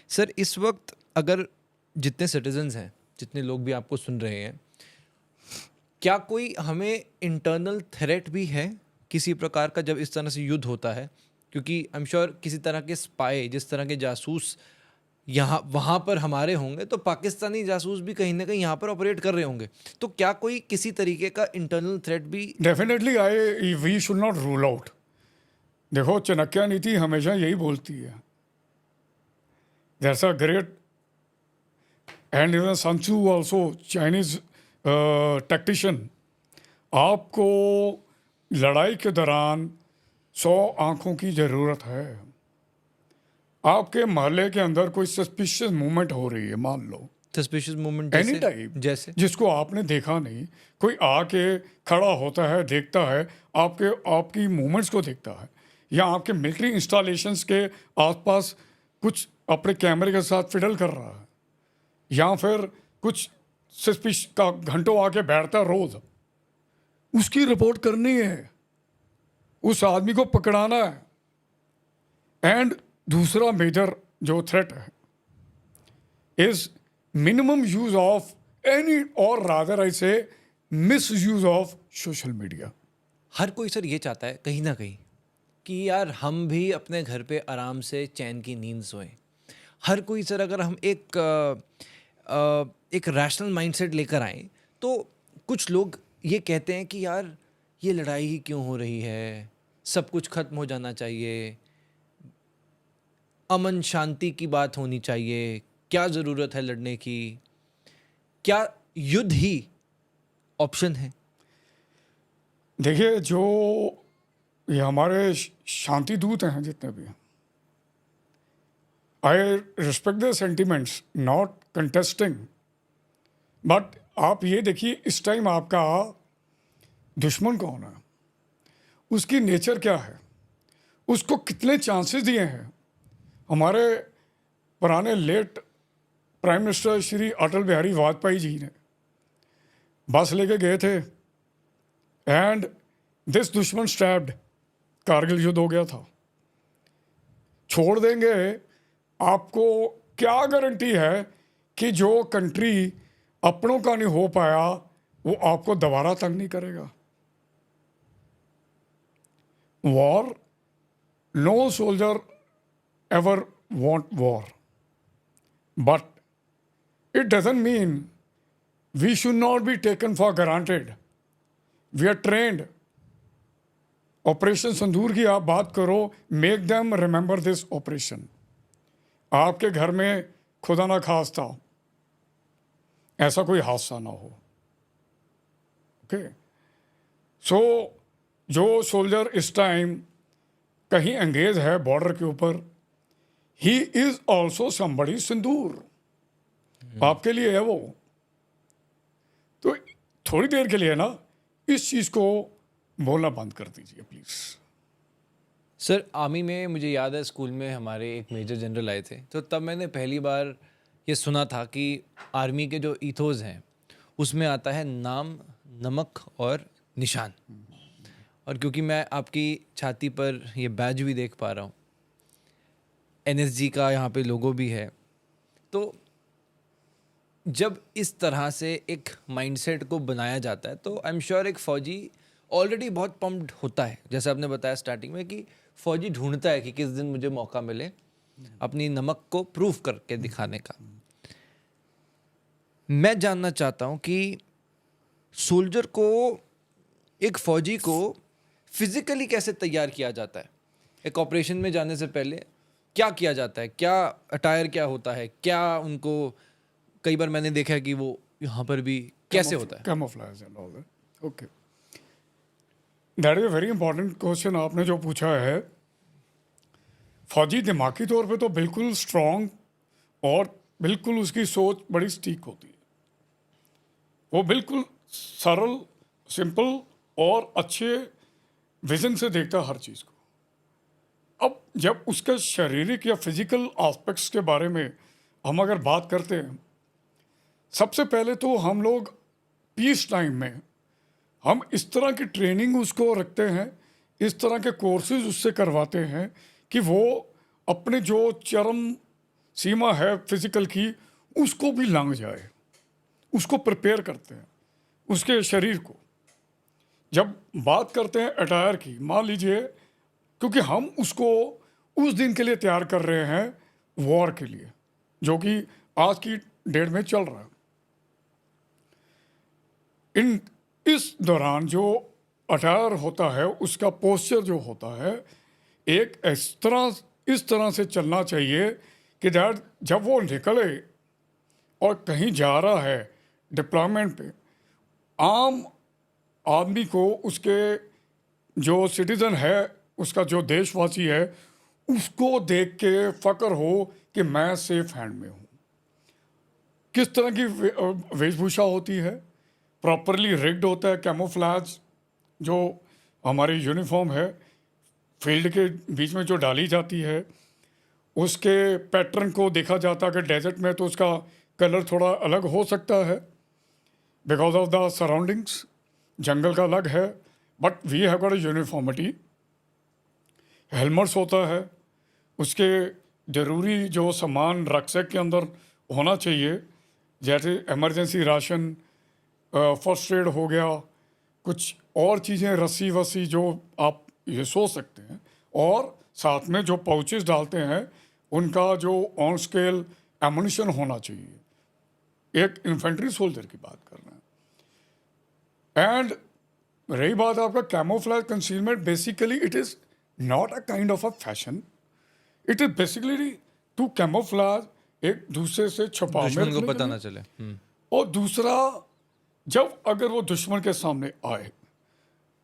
सर इस वक्त अगर जितने सिटीजन्स हैं, जितने लोग भी आपको सुन रहे हैं, क्या कोई हमें इंटरनल थ्रेट भी है किसी प्रकार का जब इस तरह से युद्ध होता है? क्योंकि आई एम श्योर किसी तरह के स्पाई, जिस तरह के जासूस यहाँ वहाँ पर हमारे होंगे, तो पाकिस्तानी जासूस भी कहीं ना कहीं यहाँ पर ऑपरेट कर रहे होंगे। तो क्या कोई किसी तरीके का इंटरनल थ्रेट भी? Definitely I we should not rule out. देखो, चाणक्य नीति हमेशा यही बोलती है, that's a great, and even Sun Tzu also, Chinese tactician, आपको लड़ाई के दौरान 100 आंखों की ज़रूरत है। आपके मोहल्ले के अंदर कोई सस्पिशियस मूवमेंट हो रही है, मान लो सस्पिशियस मूवमेंट एनी टाइप, जैसे जिसको आपने देखा नहीं, कोई आके खड़ा होता है, देखता है, आपकी मूवमेंट्स को देखता है, या आपके मिलिट्री इंस्टॉलेशंस के आसपास कुछ अपने कैमरे के साथ फिडल कर रहा है, या फिर कुछ सस्पिश का घंटों आके बैठता है रोज, उसकी रिपोर्ट करनी है, उस आदमी को पकड़ाना है। एंड दूसरा मेजर जो थ्रेट है is minimum use of any, और rather I say misuse of social media. हर कोई सर ये चाहता है कहीं ना कहीं कि यार हम भी अपने घर पे आराम से चैन की नींद सोएं। हर कोई सर, अगर हम एक रैशनल माइंडसेट लेकर आएँ, तो कुछ लोग ये कहते हैं कि यार ये लड़ाई ही क्यों हो रही है, सब कुछ खत्म हो जाना चाहिए, अमन शांति की बात होनी चाहिए, क्या ज़रूरत है लड़ने की, क्या युद्ध ही ऑप्शन है? देखिए, जो ये हमारे शांति दूत हैं जितने भी हैं, I respect the sentiments, not contesting, but आप ये देखिए इस टाइम आपका दुश्मन कौन है, उसकी नेचर क्या है, उसको कितने चांसेस दिए हैं। हमारे पुराने late prime minister Shri Atal Bihari Vajpayee ji ने बस लेके गए थे एंड दिस दुश्मन स्टैब्ड, कारगिल युद्ध हो गया था। छोड़ देंगे? आपको क्या गारंटी है कि जो कंट्री अपनों का नहीं हो पाया वो आपको दोबारा तंग नहीं करेगा? War, no soldier ever want war, but it doesn't mean we should not be taken for granted. We are trained. Operation Sindoor की आप बात करो, make them remember this operation. आपके घर में खुदा ना खास्ता ऐसा कोई हादसा ना हो। ओके, सो जो सोल्जर इस टाइम कहीं एंगेज है बॉर्डर के ऊपर, ही इज ऑल्सो समबडी सिंदूर, आपके लिए है वो। तो थोड़ी देर के लिए ना इस चीज को बोलना बंद कर दीजिए प्लीज। सर, आर्मी में मुझे याद है स्कूल में हमारे एक मेजर जनरल आए थे, तो तब मैंने पहली बार ये सुना था कि आर्मी के जो ईथोस हैं उसमें आता है नाम, नमक और निशान। और क्योंकि मैं आपकी छाती पर ये बैज भी देख पा रहा हूँ, एनएसजी का यहाँ पे लोगो भी है, तो जब इस तरह से एक माइंडसेट को बनाया जाता है तो आई एम श्योर एक फ़ौजी ऑलरेडी बहुत पम्प्ड होता है। जैसे आपने बताया स्टार्टिंग में कि फ़ौजी ढूंढता है कि किस दिन मुझे मौका मिले अपनी नमक को प्रूव करके दिखाने का। मैं जानना चाहता हूँ कि सोल्जर को, एक फ़ौजी को फिज़िकली कैसे तैयार किया जाता है? एक ऑपरेशन में जाने से पहले क्या किया जाता है? क्या अटायर क्या होता है? क्या उनको, कई बार मैंने देखा है कि वो यहाँ पर भी कैसे होता है? Camouflage and all that. Okay, that is a very important question आपने जो पूछा है। फौजी दिमागी तौर पे तो बिल्कुल स्ट्रांग और बिल्कुल उसकी सोच बड़ी स्टीक होती है। वो बिल्कुल सरल, सिंपल और अच्छे विजन से देखता है हर चीज़ को। अब जब उसके शारीरिक या फिजिकल एस्पेक्ट्स के बारे में हम अगर बात करते हैं, सबसे पहले तो हम लोग पीस टाइम में हम इस तरह की ट्रेनिंग उसको रखते हैं, इस तरह के कोर्सेज उससे करवाते हैं कि वो अपने जो चरम सीमा है फिजिकल की उसको भी लांघ जाए। उसको प्रिपेयर करते हैं उसके शरीर को। जब बात करते हैं अटायर की, मान लीजिए क्योंकि हम उसको उस दिन के लिए तैयार कर रहे हैं वॉर के लिए, जो कि आज की डेट में चल रहा है। इस दौरान जो अटायर होता है उसका पोस्चर जो होता है एक इस तरह से चलना चाहिए कि दैट जब वो निकले और कहीं जा रहा है डिप्लॉयमेंट पे, आम आदमी को, उसके जो सिटीज़न है, उसका जो देशवासी है, उसको देख के फ़क्र हो कि मैं सेफ हैंड में हूँ। किस तरह की वेशभूषा होती है? प्रॉपरली रिग्ड होता है कैमोफ्लेज, जो हमारी यूनिफॉर्म है फील्ड के बीच में जो डाली जाती है, उसके पैटर्न को देखा जाता है कि डेजर्ट में तो उसका कलर थोड़ा अलग हो सकता है बिकॉज ऑफ द सराउंडिंग्स, जंगल का अलग है, but we have got a uniformity. Helmets होता है, उसके ज़रूरी जो सामान रक्सैक के अंदर होना चाहिए, जैसे इमरजेंसी राशन, फर्स्ट एड हो गया, कुछ और चीज़ें, रस्सी वस्सी जो आप ये सोच सकते हैं, और साथ में जो पाउचेस डालते हैं उनका जो ऑन स्केल एमुनिशन होना चाहिए। एक इन्फेंट्री सोल्जर की बात कर रहे हैं। एंड रही बात आपका camouflage concealment, basically it is not a kind of a fashion, it is basically to camouflage, एक दूसरे से छुपा दुश्मन को पता ना चले। और दूसरा, जब अगर वो दुश्मन के सामने आए,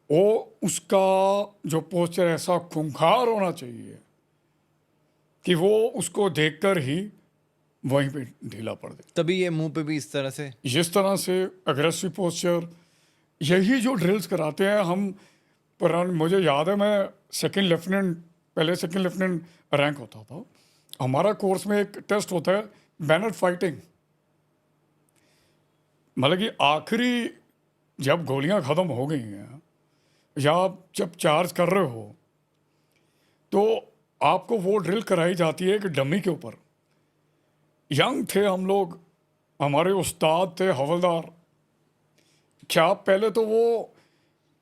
वो उसका जो पोस्चर ऐसा खूंखार होना चाहिए कि वो उसको देखकर ही वहीं पे ढीला पड़ दे। तभी ये मुंह पे भी इस तरह से। जिस तरह से अग्रेसिव पोस्चर, यही जो ड्रिल्स कराते हैं हम मुझे याद है, मैं सेकंड लेफ्टिनेंट, पहले सेकंड लेफ्टिनेंट रैंक होता था, हमारा कोर्स में एक टेस्ट होता है बैनर फाइटिंग, मतलब कि आखिरी जब गोलियां ख़त्म हो गई हैं या आप जब चार्ज कर रहे हो तो आपको वो ड्रिल कराई जाती है कि डमी के ऊपर। यंग थे हम लोग, हमारे उस्ताद थे हवलदार, क्या पहले तो वो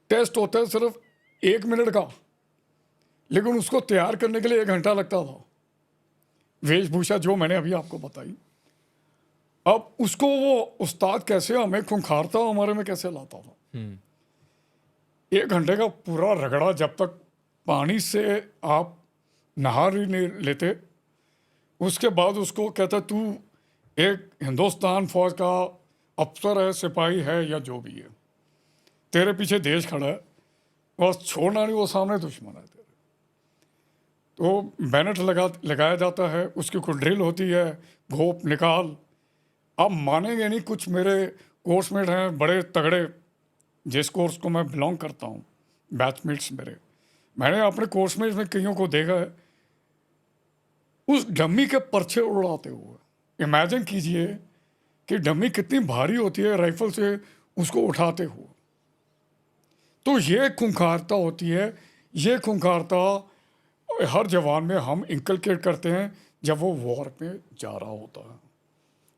टेस्ट होता है सिर्फ 1 मिनट का, लेकिन उसको तैयार करने के लिए 1 घंटा लगता था, वेशभूषा जो मैंने अभी आपको बताई। अब उसको वो उस्ताद कैसे हमें खुंखारता हमारे में कैसे लाता था। 1 घंटे का पूरा रगड़ा, जब तक पानी से आप नहा ही नहीं लेते, उसके बाद उसको कहता तू एक हिंदुस्तान फौज का अफसर है, सिपाही है या जो भी है, तेरे पीछे देश खड़ा है, बस छोड़ना नहीं, वो सामने दुश्मन है तेरे। तो बैनर लगाया जाता है, उसकी कोई ड्रिल होती है, घोप निकाल। आप मानेंगे नहीं, कुछ मेरे कोर्समेट हैं बड़े तगड़े, जिस कोर्स को मैं बिलोंग करता हूँ, बैचमेट्स मेरे, मैंने अपने कोर्समेट्स में कईयों को देखा है उस डमी के पर्चे उड़ाते हुए। इमेजिन कीजिए कि डमी कितनी भारी होती है राइफल से उसको उठाते हुए। तो ये खूंखारता होती है, ये खूंखारता हर जवान में हम इंकलकेट करते हैं जब वो वॉर में जा रहा होता है,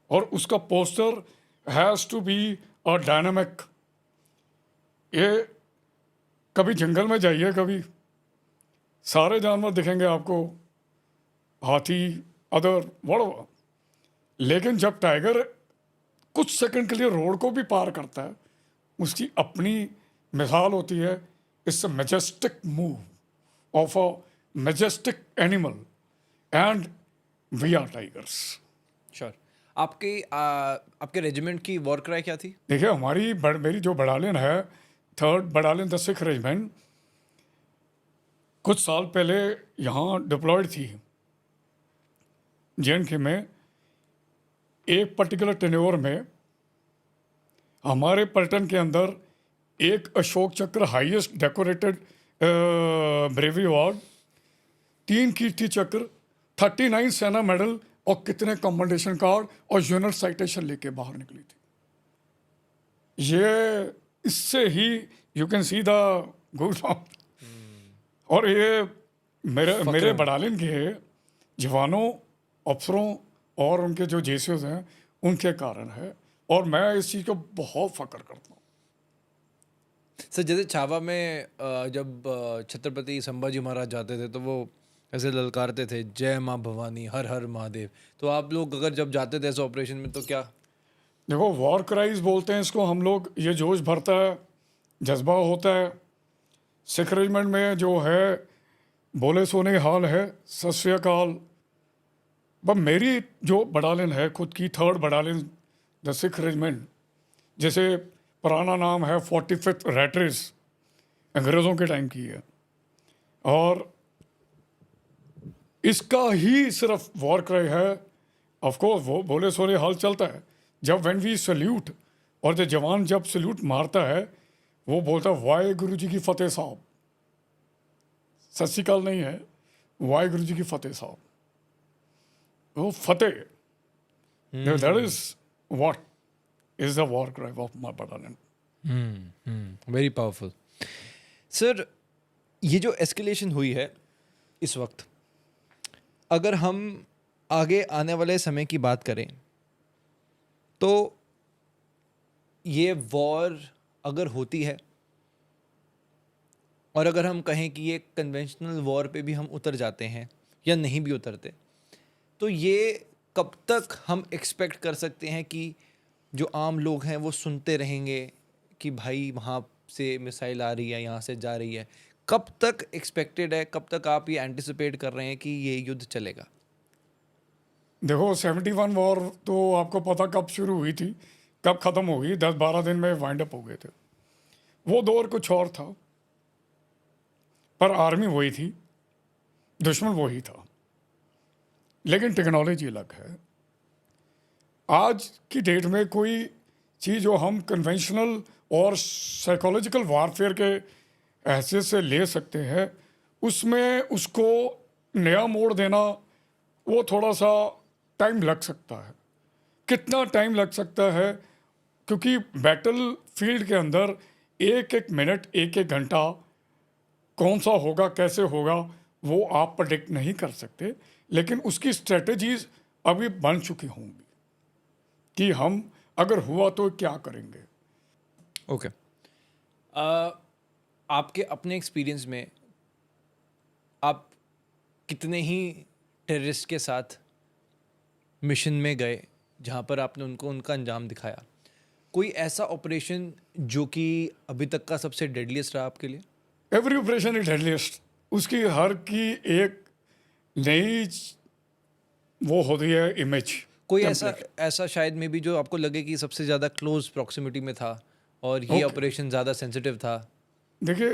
और उसका posture has to be a dynamic. ये कभी जंगल में जाइए, कभी सारे जानवर दिखेंगे आपको, हाथी, अदर वड़वा, लेकिन जब टाइगर कुछ सेकंड के लिए रोड को भी पार करता है, उसकी अपनी मिसाल होती है। It's a majestic move of a majestic animal and we are tigers. Sure. आपके रेजिमेंट की वॉर क्राई क्या थी? देखिए, मेरी जो बटालियन है, 3rd battalion the Sikh regiment, कुछ साल पहले यहाँ डिप्लॉयड थी जे में। एक पर्टिकुलर टेन्योर में हमारे पलटन के अंदर एक Ashok Chakra highest decorated bravery award, 3 Kirti Chakra, 39 Sena medal और कितने कमेंडेशन कार्ड और यूनिट साइटेशन लेके बाहर निकली थी। ये इससे ही you can see the good. और ये मेरे बटालियन के जवानों, अफसरों और उनके जो जेसीओज हैं उनके कारण है, और मैं इस चीज़ को बहुत फक्र करता हूँ। सर, जैसे छावा में जब छत्रपति संभाजी महाराज जाते थे तो वो ऐसे ललकारते थे, जय माँ भवानी, हर हर महादेव। तो आप लोग अगर जब जाते थे ऐसे ऑपरेशन में तो क्या? देखो, वॉर क्राइज बोलते हैं इसको हम लोग, ये जोश भरता है, जज्बा होता है। सिख रेजिमेंट में जो है बोले सोने हाल है, सत श्री अकाल। पर मेरी जो बटालियन है खुद की, 3rd battalion the Sikh regiment, जैसे पुराना नाम है 45th रैटरेस, अंग्रेज़ों के टाइम की है, और इसका ही सिर्फ वॉर क्राई है। ऑफ कोर्स वो बोले सोरे हाल चलता है जब व्हेन वी सल्यूट, और जो जवान जब सल्यूट मारता है वो बोलता है वाहे गुरु जी की फतेह साहब। सत श्री अकाल नहीं है, वाहे गुरु जी की फतेह साहब, वो फतेह। That is what is the war cry of my battalion. Very powerful. Sir, ये जो एस्केलेशन हुई है इस वक्त, अगर हम आगे आने वाले समय की बात करें तो ये वॉर अगर होती है, और अगर हम कहें कि ये कन्वेंशनल वॉर पे भी हम उतर जाते हैं या नहीं भी उतरते, तो ये कब तक हम एक्सपेक्ट कर सकते हैं कि जो आम लोग हैं वो सुनते रहेंगे कि भाई वहाँ से मिसाइल आ रही है, यहाँ से जा रही है? कब तक एक्सपेक्टेड है, कब तक आप ये एंटिसिपेट कर रहे हैं कि ये युद्ध चलेगा? देखो, 71 वॉर तो आपको पता कब शुरू हुई थी, कब ख़त्म हो गई, 10-12 दिन में वाइंड अप हो गए थे। वो दौर कुछ और था, पर आर्मी वही थी, दुश्मन वही था। लेकिन टेक्नोलॉजी अलग है। आज की डेट में कोई चीज़ जो हम कन्वेंशनल और साइकोलॉजिकल वारफेयर के हैसियत से ले सकते हैं, उसमें उसको नया मोड़ देना वो थोड़ा सा टाइम लग सकता है। कितना टाइम लग सकता है, क्योंकि बैटल फील्ड के अंदर एक एक मिनट एक एक घंटा कौन सा होगा कैसे होगा वो आप प्रेडिक्ट नहीं कर सकते, लेकिन उसकी स्ट्रेटजीज अभी बन चुकी होंगी कि हम अगर हुआ तो क्या करेंगे। ओके आपके अपने एक्सपीरियंस में आप कितने ही टेररिस्ट के साथ मिशन में गए जहाँ पर आपने उनको उनका अंजाम दिखाया? कोई ऐसा ऑपरेशन जो कि अभी तक का सबसे डेडलीस्ट रहा आपके लिए? Every operation is deadliest. उसकी हर की एक नई वो होती है इमेज। कोई ऐसा शायद में भी जो आपको लगे कि सबसे ज़्यादा क्लोज प्रॉक्सिमिटी में था और ये ऑपरेशन ज़्यादा सेंसिटिव था? देखिए,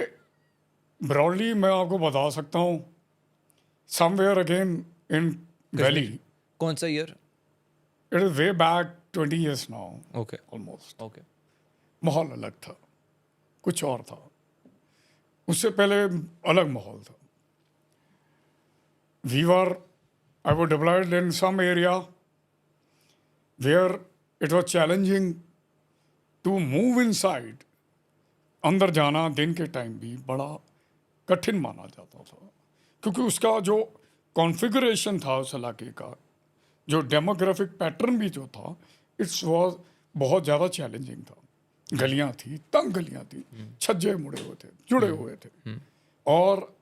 ब्रॉडली मैं आपको बता सकता हूँ, समवेयर अगेन इन वैली। कौन सा year? It is way back 20 years now okay almost. Okay माहौल अलग था, कुछ और था। उससे पहले अलग माहौल था। We were I was deployed in some area where it was challenging to move inside. अंदर जाना दिन के टाइम भी बड़ा कठिन माना जाता था, क्योंकि उसका जो कॉन्फ़िगरेशन था उस इलाके का, जो डेमोग्राफिक पैटर्न भी जो था, इट्स वॉज बहुत ज़्यादा चैलेंजिंग था। गलियां थी, तंग गलियां थी, छज्जे मुड़े हुए थे, जुड़े हुए थे, और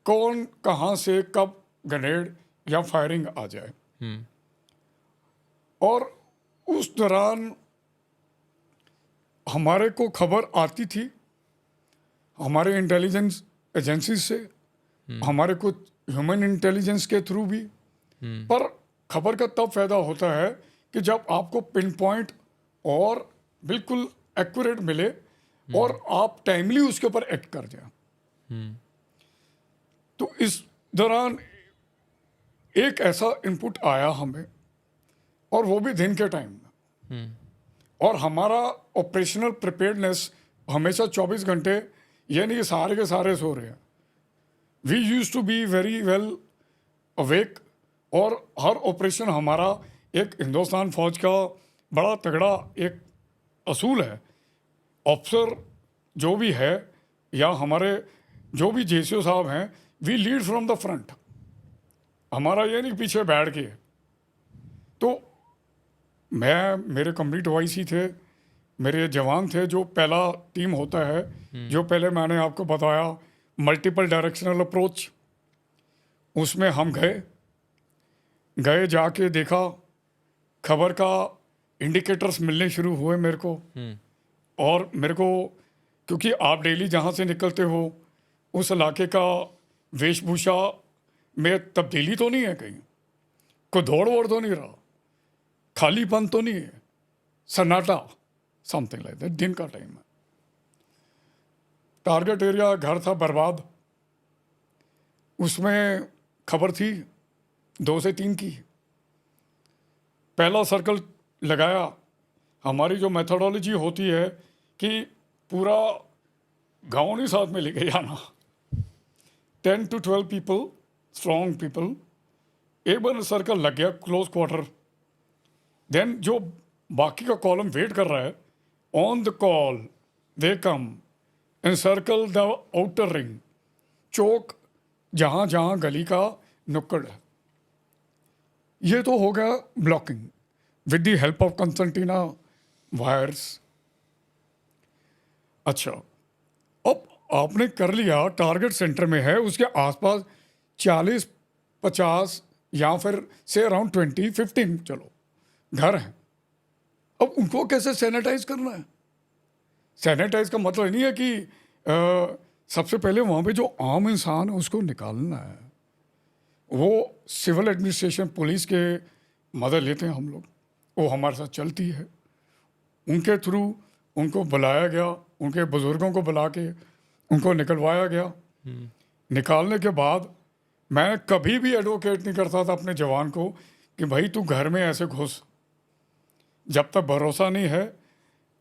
कौन कहाँ से कब ग्रेनेड या फायरिंग आ जाए। और उस दौरान हमारे को खबर आती थी हमारे इंटेलिजेंस एजेंसी से, हमारे कुछ ह्यूमन इंटेलिजेंस के थ्रू भी। पर खबर का तब फायदा होता है कि जब आपको पिन पॉइंट और बिल्कुल एक्यूरेट मिले और आप टाइमली उसके ऊपर एक्ट कर जाए। तो इस दौरान एक ऐसा इनपुट आया हमें, और वो भी दिन के टाइम में, और हमारा ऑपरेशनल प्रिपेयर्डनेस हमेशा 24 घंटे, ये नहीं कि सारे के सारे सो रहे हैं। We use to be very well awake, और हर ऑपरेशन हमारा एक हिंदुस्तान फौज का बड़ा तगड़ा एक असूल है। ऑफिसर जो भी है या हमारे जो भी जेसीओ साहब हैं, we lead from the front. हमारा ये नहीं पीछे बैठ के। तो मेरे कंप्लीट वाइसी थे, मेरे जवान थे, जो पहला टीम होता है, जो पहले मैंने आपको बताया मल्टीपल डायरेक्शनल अप्रोच, उसमें हम गए जाके देखा, खबर का इंडिकेटर्स मिलने शुरू हुए मेरे को। और मेरे को, क्योंकि आप डेली जहाँ से निकलते हो उस इलाके का वेशभूषा में तब्दीली तो नहीं है, कहीं कोई दौड़ वोड़ तो नहीं रहा, खालीपन तो नहीं है, सन्नाटा, समथिंग लाइक दैट। दिन का टाइम है, टारगेट एरिया घर था बर्बाद। उसमें खबर थी 2 से 3 की। पहला सर्कल लगाया। हमारी जो मेथोडोलॉजी होती है कि पूरा गांव नहीं साथ में लेके जाना, 10 to 12 पीपल, स्ट्रॉन्ग पीपल, एक बार सर्कल लग गया क्लोज क्वार्टर। देन जो बाकी का कॉलम वेट कर रहा है, on the call they come encircle the outer ring, चौक जहाँ जहाँ गली का नुक्कड़ है। ये तो हो गया blocking with the help of concertina wires. अच्छा, अब आपने कर लिया, टारगेट सेंटर में है, उसके आसपास 40-50 या फिर से अराउंड 20-15 चलो घर हैं। अब उनको कैसे सैनिटाइज करना है? सैनिटाइज का मतलब नहीं है कि सबसे पहले वहाँ पे जो आम इंसान है उसको निकालना है। वो सिविल एडमिनिस्ट्रेशन, पुलिस के मदद लेते हैं हम लोग, वो हमारे साथ चलती है। उनके थ्रू उनको बुलाया गया, उनके बुज़ुर्गों को बुला के उनको निकलवाया गया। निकालने के बाद मैं कभी भी एडवोकेट नहीं करता था अपने जवान को कि भाई तू घर में ऐसे घुस, जब तक भरोसा नहीं है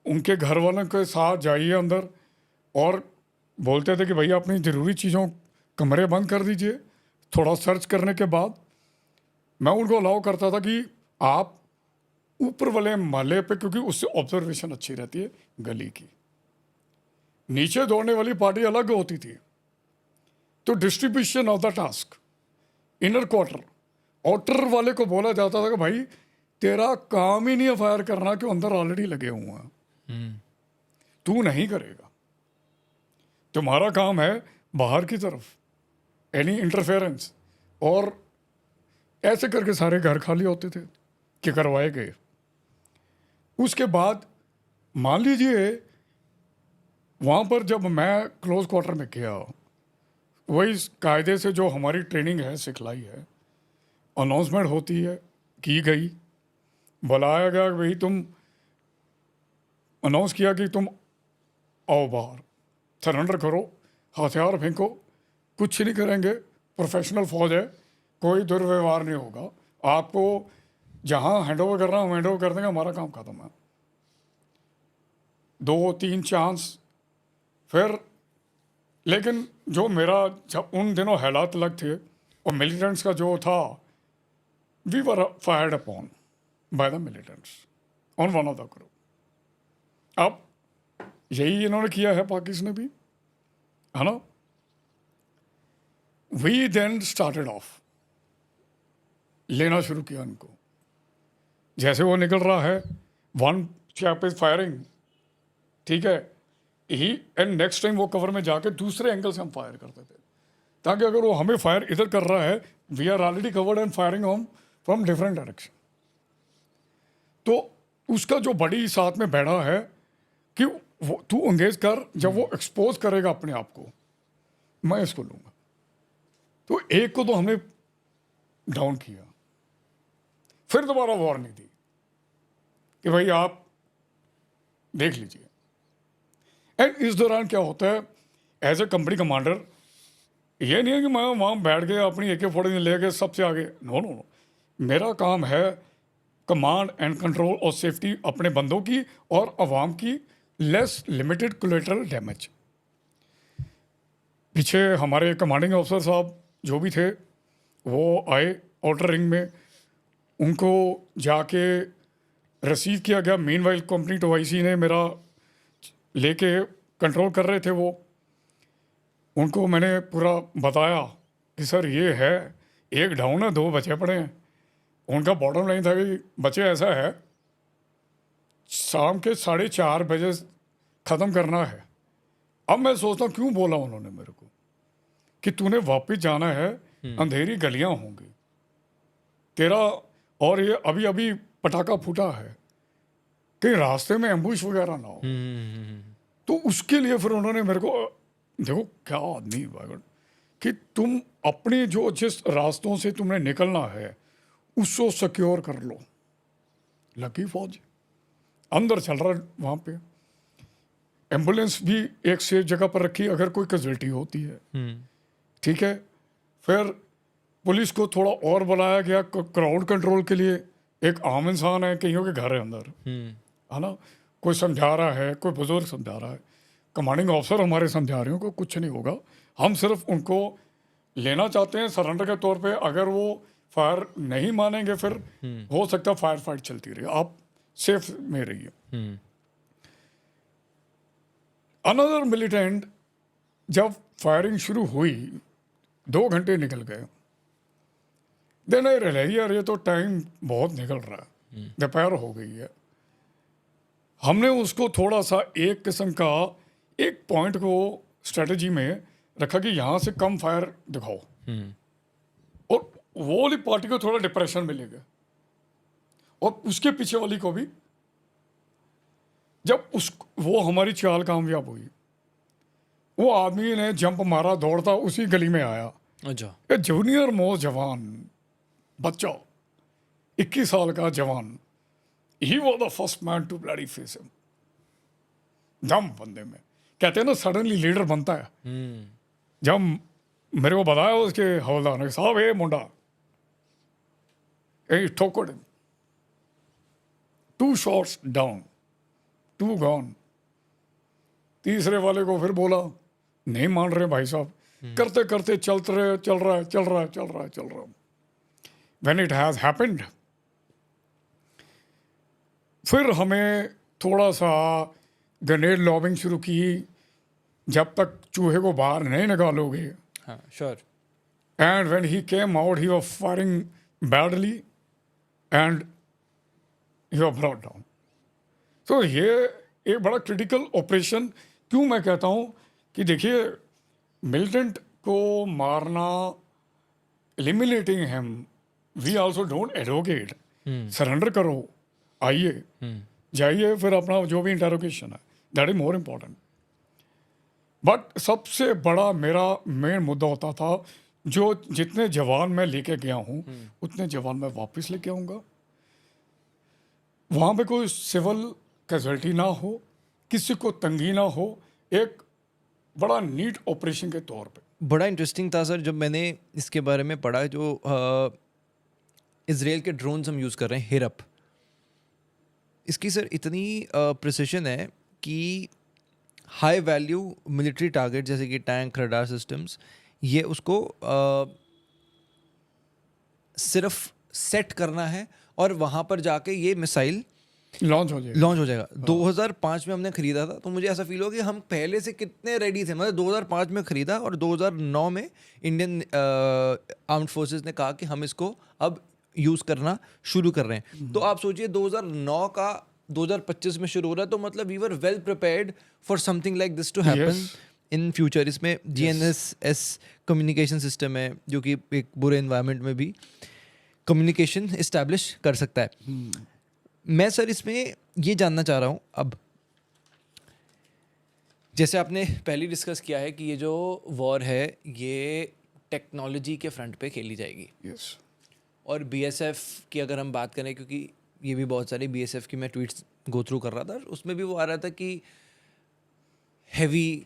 उनके घर वालों के साथ जाइए अंदर, और बोलते थे कि भैया अपनी ज़रूरी चीज़ों कमरे बंद कर दीजिए। थोड़ा सर्च करने के बाद मैं उनको अलाउ करता था कि आप ऊपर वाले माले पे, क्योंकि उससे ऑब्जर्वेशन अच्छी रहती है गली की। नीचे दौड़ने वाली पार्टी अलग होती थी, तो distribution of the task, inner quarter, outer वाले को बोला जाता था कि भाई तेरा काम ही नहीं है फायर करना, कि अंदर ऑलरेडी लगे हुए हैं, तू नहीं करेगा, तुम्हारा काम है बाहर की तरफ एनी इंटरफेरेंस। और ऐसे करके सारे घर खाली होते थे कि करवाए गए। उसके बाद मान लीजिए वहाँ पर जब मैं क्लोज क्वार्टर में गया, वही कायदे से जो हमारी ट्रेनिंग है, सिखलाई है, अनाउंसमेंट होती है, की गई, बुलाया गया, भाई तुम अनाउंस किया कि तुम आओ बाहर, सरेंडर करो, हथियार फेंको, कुछ नहीं करेंगे, प्रोफेशनल फौज है, कोई दुर्व्यवहार नहीं होगा, आपको जहाँ हैंड ओवर करना हम हैंड ओवर कर देंगे, हमारा काम खत्म है। 2-3 चांस फिर, लेकिन जो मेरा जब उन दिनों हालात अलग थे और मिलिटेंट्स का जो था, we were fired upon by the militants on one of the group. अब यही इन्होंने किया है पाकिस्तान ने भी, है ना। वी देन स्टार्टेड ऑफ, लेना शुरू किया उनको, जैसे वो निकल रहा है, वन चैप इज फायरिंग, ठीक है, ही एंड नेक्स्ट टाइम वो कवर में जाके दूसरे एंगल से हम फायर करते थे, ताकि अगर वो हमें फायर इधर कर रहा है, we are already covered and firing home from different direction. तो उसका जो बड़ी साथ में बैठा है कि वो तू एंगेज कर, जब वो एक्सपोज करेगा अपने आप को, मैं इसको लूंगा। तो एक को तो हमने डाउन किया, फिर दोबारा वार्निंग दी कि भाई आप देख लीजिए। एंड इस दौरान क्या होता है, एज ए कंपनी कमांडर, ये नहीं है कि मैं वहाँ बैठ गया अपनी AK-47 लेके सबसे आगे, नो नो नो, मेरा काम है कमांड एंड कंट्रोल और सेफ्टी अपने बंदों की और अवाम की, लेस लिमिटेड कोलेटरल डैमेज। पीछे हमारे कमांडिंग अफसर साहब जो भी थे वो आए आउटर रिंग में, उनको जाके रिसीव किया गया। मीनवाइल कंपनी टोआईसी ने मेरा लेके कंट्रोल कर रहे थे वो, उनको मैंने पूरा बताया कि सर ये है, एक डाउन है, 2 बचे पड़े हैं। उनका बॉटम लाइन था कि बचे ऐसा है, शाम के 4:30 बजे ख़त्म करना है। अब मैं सोचता हूँ क्यों बोला उन्होंने मेरे को कि तूने वापस जाना है, अंधेरी गलियां होंगी तेरा, और ये अभी अभी पटाखा फूटा है, कहीं रास्ते में एम्बुश वगैरह ना हो। तो उसके लिए फिर उन्होंने मेरे को, देखो क्या आदमी बागड़, कि तुम अपने जो जिस रास्तों से तुमने निकलना है उसको सिक्योर कर लो। लकी फौज अंदर चल रहा है, वहाँ पे एम्बुलेंस भी एक सेफ जगह पर रखी अगर कोई कैजुअल्टी होती है, ठीक है। फिर पुलिस को थोड़ा और बुलाया गया क्राउड कंट्रोल के लिए। एक आम इंसान है, कईयों के घर है अंदर, है ना, कोई समझा रहा है, कोई बुजुर्ग समझा रहा है, कमांडिंग ऑफिसर हमारे समझा रहे हो कि कुछ नहीं होगा, हम सिर्फ उनको लेना चाहते हैं सरेंडर के तौर पे। अगर वो फायर नहीं मानेंगे फिर हो सकता है फायर फाइट चलती रही, आप सेफ में रहिए। अनदर मिलिटेंट, जब फायरिंग शुरू हुई 2 घंटे निकल गए, देन आई रियलाइज यार ये तो टाइम बहुत निकल रहा है, दोपहर हो गई है। हमने उसको थोड़ा सा एक किस्म का एक पॉइंट को स्ट्रेटजी में रखा कि यहाँ से कम फायर दिखाओ, और वो वाली पार्टी को थोड़ा डिप्रेशन मिलेगा, और उसके पीछे वाली को भी। जब वो हमारी चाल कामयाब हुई, वो आदमी ने जंप मारा, दौड़ता उसी गली में आया। अच्छा, ये जूनियर मोस्ट जवान बच्चा, 21 साल का जवान, he was the first man to bloody face him. दम बंदे में, कहते हैं ना सडनली लीडर बनता है। जब मेरे को बताया उसके हवलदार ने, साहब ये मुंडा ए ठोकड़ 2 shots डाउन 2 gone। तीसरे वाले को फिर बोला, नहीं मान रहे भाई साहब, करते करते चल रहा है। व्हेन इट हैज हैपेंड, फिर हमें थोड़ा सा ग्रेनेड लॉबिंग शुरू की, जब तक चूहे को बाहर नहीं निकालोगे। हाँ sure. And when he came out he was firing badly and he was brought down. तो ये एक बड़ा क्रिटिकल ऑपरेशन, क्यों मैं कहता हूँ कि देखिए मिलिटेंट को मारना, eliminating him, we also don't advocate surrender करो, आइए जाइए, फिर अपना जो भी इंटरोगेशन है that is more important. But सबसे बड़ा मेरा मेन मुद्दा होता था, जो जितने जवान मैं लेके गया हूँ उतने जवान मैं वापस लेके आऊँगा, वहाँ पे कोई सिविल कैजुअलिटी ना हो, किसी को तंगी ना हो, एक बड़ा नीट ऑपरेशन के तौर पे। बड़ा इंटरेस्टिंग था सर जब मैंने इसके बारे में पढ़ा, जो इजराइल के ड्रोन्स हम यूज़ कर रहे हैं हिरप, इसकी सर इतनी प्रिसिशन है कि हाई वैल्यू मिलिट्री टारगेट जैसे कि टैंक, रडार सिस्टम्स, ये उसको सिर्फ सेट करना है और वहाँ पर जाके ये मिसाइल लॉन्च हो जाएगा। 2005 में हमने खरीदा था, तो मुझे ऐसा फील हो कि हम पहले से कितने रेडी थे। मतलब 2005 में खरीदा और 2009 में इंडियन आर्म्ड फोर्सेस ने कहा कि हम इसको अब यूज़ करना शुरू कर रहे हैं। तो आप सोचिए 2009 का 2025 में शुरू हो रहा है, तो मतलब we were well prepared for something like this to happen in future. इसमें GNSS कम्युनिकेशन सिस्टम है जो कि एक बुरे एनवायरनमेंट में भी कम्युनिकेशन इस्टेब्लिश कर सकता है। मैं सर इसमें ये जानना चाह रहा हूँ, अब जैसे आपने पहले डिस्कस किया है कि ये जो वॉर है ये टेक्नोलॉजी के फ्रंट पे खेली जाएगी। यस। और BSF की अगर हम बात करें, क्योंकि ये भी बहुत सारी BSF की मैं ट्वीट्स गो थ्रू कर रहा था, उसमें भी वो आ रहा था कि हैवी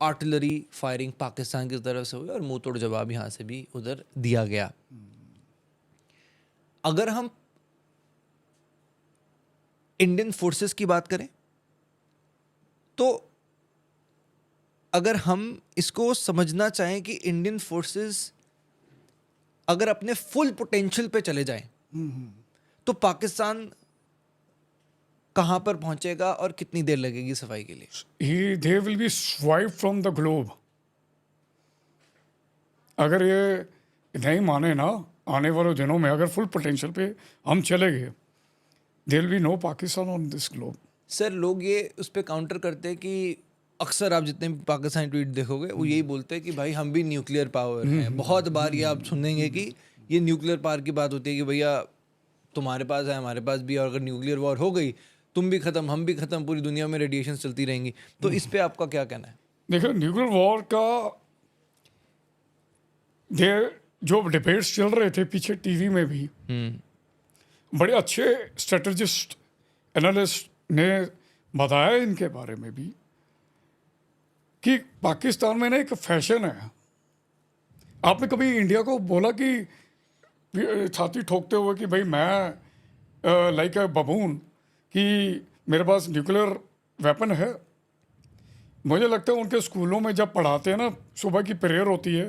आर्टिलरी फायरिंग पाकिस्तान की तरफ से हुई और मुंह तोड़ जवाब यहाँ से भी उधर दिया गया। अगर हम इंडियन फोर्सेस की बात करें, तो अगर हम इसको समझना चाहें कि इंडियन फोर्सेस अगर अपने फुल पोटेंशियल पे चले जाएं, तो पाकिस्तान कहां पर पहुंचेगा और कितनी देर लगेगी सफाई के लिए? दे will B swipe from the globe. अगर ये नहीं माने ना, आने वाले दिनों में अगर फुल पोटेंशियल पे हम चले गए, there will be no Pakistan on this globe. Sir लोग ये उस पर काउंटर करते हैं कि अक्सर आप जितने भी पाकिस्तानी ट्वीट देखोगे वो यही बोलते हैं कि भाई हम भी न्यूक्लियर पावर हैं। बहुत बार ये आप सुनेंगे कि ये न्यूक्लियर पावर की बात होती है कि भैया तुम्हारे पास है, हमारे पास भी है, और अगर न्यूक्लियर वॉर हो गई तुम भी ख़त्म, हम भी ख़त्म, पूरी दुनिया में रेडिएशन चलती रहेंगी। तो इस पे आपका क्या कहना है? देखो न्यूक्लियर वॉर का जो डिबेट्स चल रहे थे पीछे टीवी में भी, बड़े अच्छे स्ट्रेटजिस्ट एनालिस्ट ने बताया इनके बारे में भी कि पाकिस्तान में ना एक फैशन है। आपने कभी इंडिया को बोला कि छाती ठोकते हुए कि भाई मैं लाइक अ बबून कि मेरे पास न्यूक्लियर वेपन है? मुझे लगता है उनके स्कूलों में जब पढ़ाते हैं ना, सुबह की प्रेयर होती है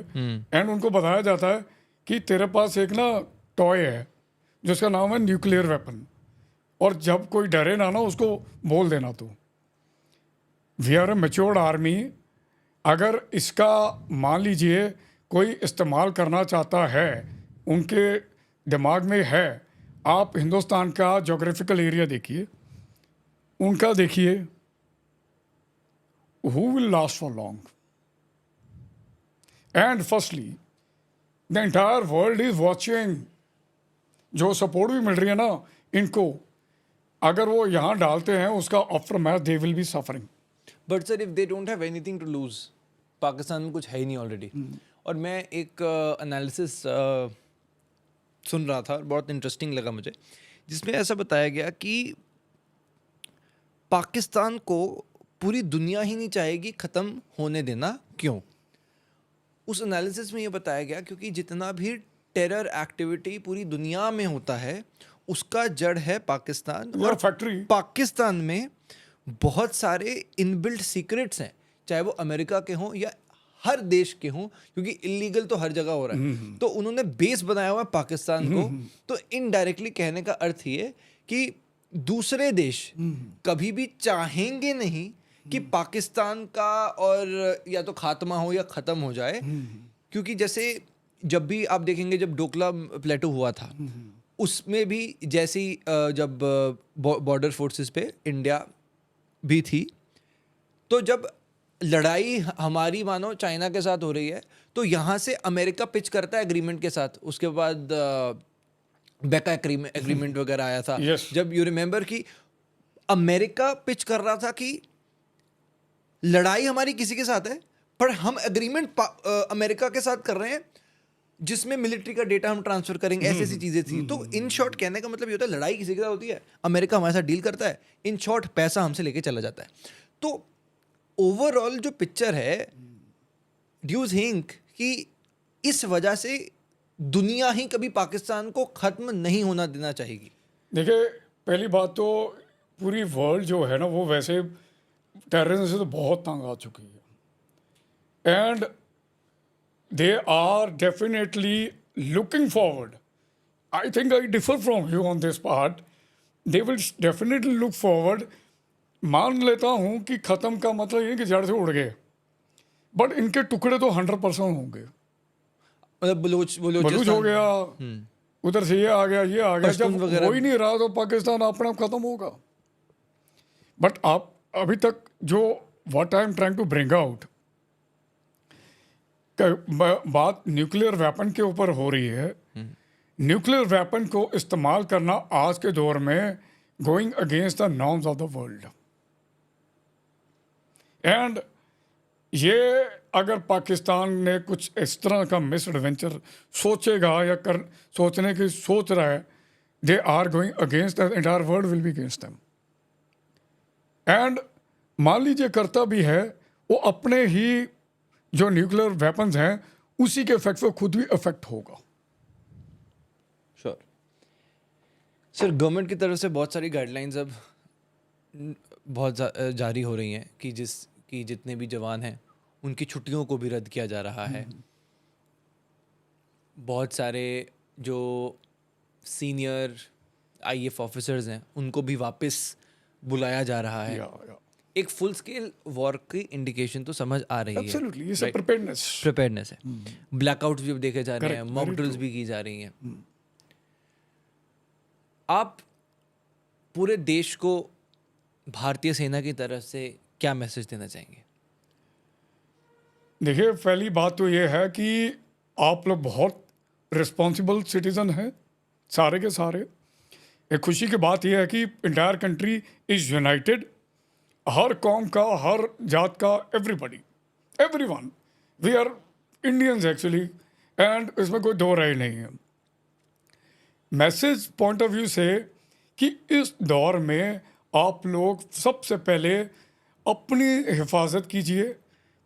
एंड उनको बताया जाता है कि तेरे पास एक ना टॉय है जिसका नाम है न्यूक्लियर वेपन, और जब कोई डरे ना उसको बोल देना तू। We are a matured army. अगर इसका मान लीजिए कोई इस्तेमाल करना चाहता है, उनके दिमाग में है, आप हिंदुस्तान का जोग्राफिकल एरिया देखिए, उनका देखिए, who will last for long? And firstly, the entire world is watching। जो सपोर्ट भी मिल रही है ना इनको, अगर वो यहाँ डालते हैं उसका after match they will be suffering. But sir if they don't have anything to lose, Pakistan में कुछ है ही नहीं ऑलरेडी। और मैं एक एनालिसिस सुन रहा था और बहुत इंटरेस्टिंग लगा मुझे, जिसमें ऐसा बताया गया कि पाकिस्तान को पूरी दुनिया ही नहीं चाहेगी ख़त्म होने देना। क्यों? उस एनालिसिस में ये बताया गया क्योंकि जितना भी टेरर एक्टिविटी पूरी दुनिया में होता है उसका जड़ है पाकिस्तान, यार और फैक्ट्री पाकिस्तान में बहुत सारे इनबिल्ट सीक्रेट्स हैं, चाहे वो अमेरिका के हों या हर देश के हों, क्योंकि इलीगल तो हर जगह हो रहा है। तो उन्होंने बेस बनाया हुआ है पाकिस्तान को। तो इनडायरेक्टली कहने का अर्थ ये कि दूसरे देश कभी भी चाहेंगे नहीं कि पाकिस्तान का और या तो खात्मा हो या ख़त्म हो जाए, क्योंकि जैसे जब भी आप देखेंगे जब डोकला प्लेटो हुआ था उसमें भी जैसे ही जब बॉर्डर फोर्सेस पे इंडिया भी थी, तो जब लड़ाई हमारी मानो चाइना के साथ हो रही है तो यहाँ से अमेरिका पिच करता है एग्रीमेंट के साथ। उसके बाद बेका एग्रीमेंट वगैरह आया था। Yes. जब यू रिमेंबर कि अमेरिका पिच कर रहा था कि लड़ाई हमारी किसी के साथ है पर हम एग्रीमेंट अमेरिका के साथ कर रहे हैं जिसमें मिलिट्री का डेटा हम ट्रांसफर करेंगे, ऐसी ऐसी चीजें थी। तो इन शॉर्ट कहने का मतलब ये होता है लड़ाई किसी के साथ होती है, अमेरिका हमारे साथ डील करता है, इन शॉर्ट पैसा हमसे लेके चला जाता है। तो ओवरऑल जो पिक्चर है, डू यू थिंक कि इस वजह से दुनिया ही कभी पाकिस्तान को खत्म नहीं होना देना चाहेगी? देखिए, पहली बात तो पूरी वर्ल्ड जो है ना वो वैसे टेररिज्म से तो बहुत तंग आ चुकी है, and they are definitely looking forward. I think I differ from you on this part. They will definitely look forward. मान लेता हूँ कि ख़त्म का मतलब ये कि जड़ से उड़ गए, बट इनके टुकड़े तो 100% होंगे। मतलब बलूच हो बलूचिस्तान गया, उधर से ये आ गया, ये आ गया। पश्तून जब वगैरह हो ही नहीं रहा तो पाकिस्तान अपने आप खत्म होगा। बट आप अभी तक जो what I am trying to bring out, बात न्यूक्लियर वेपन के ऊपर हो रही है। न्यूक्लियर वेपन को इस्तेमाल करना आज के दौर में going against the norms of the world, and ये अगर पाकिस्तान ने कुछ इस तरह का मिस एडवेंचर सोचेगा या सोचने की सोच रहा है, they are going against the entire world will be against them. And मान लीजिए करता भी है, वो अपने ही जो न्यूक्लियर वेपन्स हैं उसी के इफेक्ट से खुद भी इफेक्ट होगा। श्योर सर, गवर्नमेंट की तरफ से बहुत सारी गाइडलाइंस अब बहुत जारी हो रही हैं कि जितने भी जवान हैं उनकी छुट्टियों को भी रद्द किया जा रहा है। बहुत सारे जो सीनियर आईएएफ ऑफिसर्स हैं उनको भी वापस बुलाया जा रहा है। एक फुल स्केल वॉर की इंडिकेशन तो समझ आ रही है। एब्सोल्युटली, इट्स अ प्रिपेयरनेस है। ब्लैकआउट्स भी अब देखे जा रहे हैं, Correct, mock very drills true. भी की जा रही हैं। आप पूरे देश को भारतीय सेना की तरफ से क्या मैसेज देना चाहेंगे? देखिए, पहली बात तो ये है कि आप लोग बहुत रिस्पॉन्सिबल सिटीजन हैं, सारे के सारे। एक खुशी की बात यह है कि इंटायर कंट्री इज यूनाइटेड। हर कौम का, हर जात का, everyone, we are Indians actually, and इसमें कोई दो राय नहीं है। मैसेज पॉइंट ऑफ व्यू से कि इस दौर में आप लोग सबसे पहले अपनी हिफाजत कीजिए,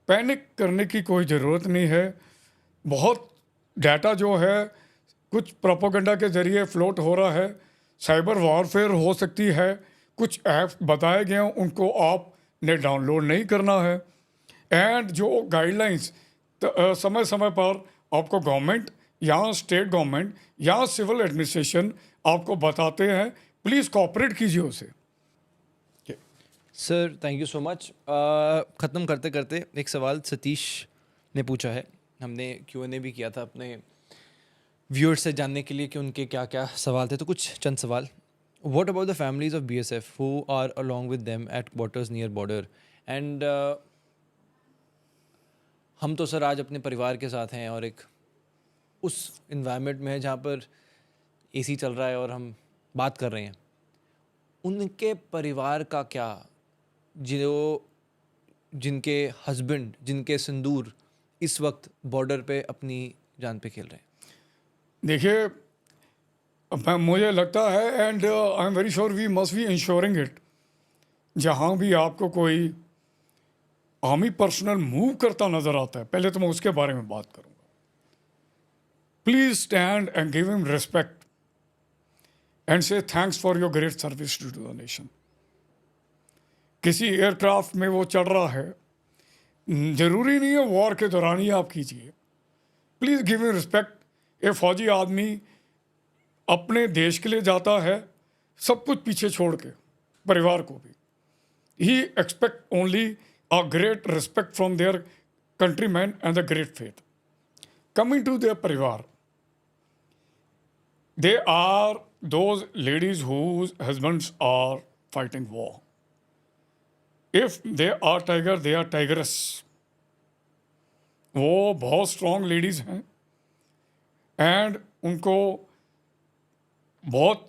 पैनिक करने की कोई ज़रूरत नहीं है। बहुत डाटा जो है कुछ प्रोपेगेंडा के ज़रिए फ्लोट हो रहा है, साइबर वॉरफेयर हो सकती है, कुछ ऐप्स बताए गए हैं उनको आपने डाउनलोड नहीं करना है। एंड जो गाइडलाइंस समय समय पर आपको गवर्नमेंट या स्टेट गवर्नमेंट या सिविल एडमिनिस्ट्रेशन आपको बताते हैं, प्लीज़ कोऑपरेट कीजिए उसे। Sir thank you so much. ख़त्म करते करते एक सवाल सतीश ने पूछा है, हमने Q&A भी किया था अपने व्यूअर्स से जानने के लिए कि उनके क्या क्या सवाल थे, तो कुछ चंद सवाल। What about the families of BSF who are along with them at quarters near border? And हम तो सर आज अपने परिवार के साथ हैं और एक उस इन्वायरमेंट में है जहाँ पर AC चल रहा है और हम बात कर रहे हैं। उनके परिवार का क्या, जिनके हस्बैंड, जिनके सिंदूर इस वक्त बॉर्डर पे अपनी जान पे खेल रहे हैं? देखिए, मुझे लगता है, and I am very sure we must be ensuring it, जहाँ भी आपको कोई आर्मी पर्सनल मूव करता नजर आता है, पहले तो मैं उसके बारे में बात करूंगा। Please stand and give him respect and say thanks for your great service to the nation. किसी एयरक्राफ्ट में वो चढ़ रहा है, जरूरी नहीं है वॉर के दौरान ही आप कीजिए, प्लीज गिव हिम रिस्पेक्ट। ए फौजी आदमी अपने देश के लिए जाता है सब कुछ पीछे छोड़ के, परिवार को भी। He expect only a great respect from their countrymen and the great faith. Coming to their parivar, they are those ladies whose husbands are fighting war. If they are tiger, they are tigress. वो बहुत स्ट्रॉन्ग लेडीज हैं एंड उनको बहुत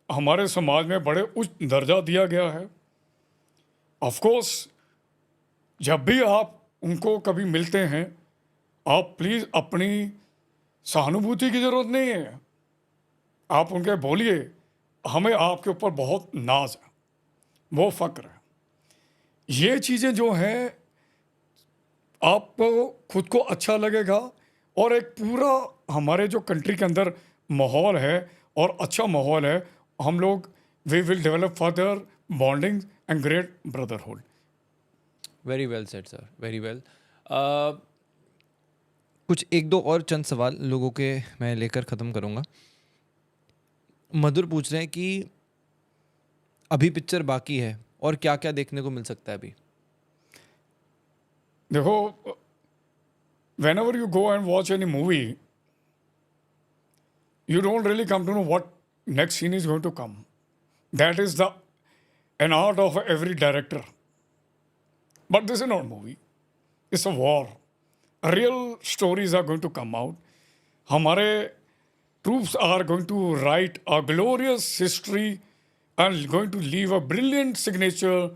हमारे समाज में बड़े उच्च दर्जा दिया गया है। ऑफ कोर्स जब भी आप उनको कभी मिलते हैं, आप प्लीज़ अपनी सहानुभूति की ज़रूरत नहीं है, आप उनके बोलिए हमें आपके ऊपर बहुत नाज है, वो फ़क्र है। ये चीज़ें जो हैं आपको खुद को अच्छा लगेगा और एक पूरा हमारे जो कंट्री के अंदर माहौल है और अच्छा माहौल है, हम लोग we will develop further bonding and great brotherhood. Very well said sir, very well. कुछ एक दो और चंद सवाल लोगों के मैं लेकर ख़त्म करूँगा। मधुर पूछ रहे हैं कि अभी पिक्चर बाकी है और क्या क्या देखने को मिल सकता है अभी? देखो, whenever you go and watch any movie, you don't really come to know what next scene is going to come. That is an art of every director. But this is not a movie. It's a war. Real stories are going to come out. हमारे troops are going to write a glorious history and going to leave a brilliant signature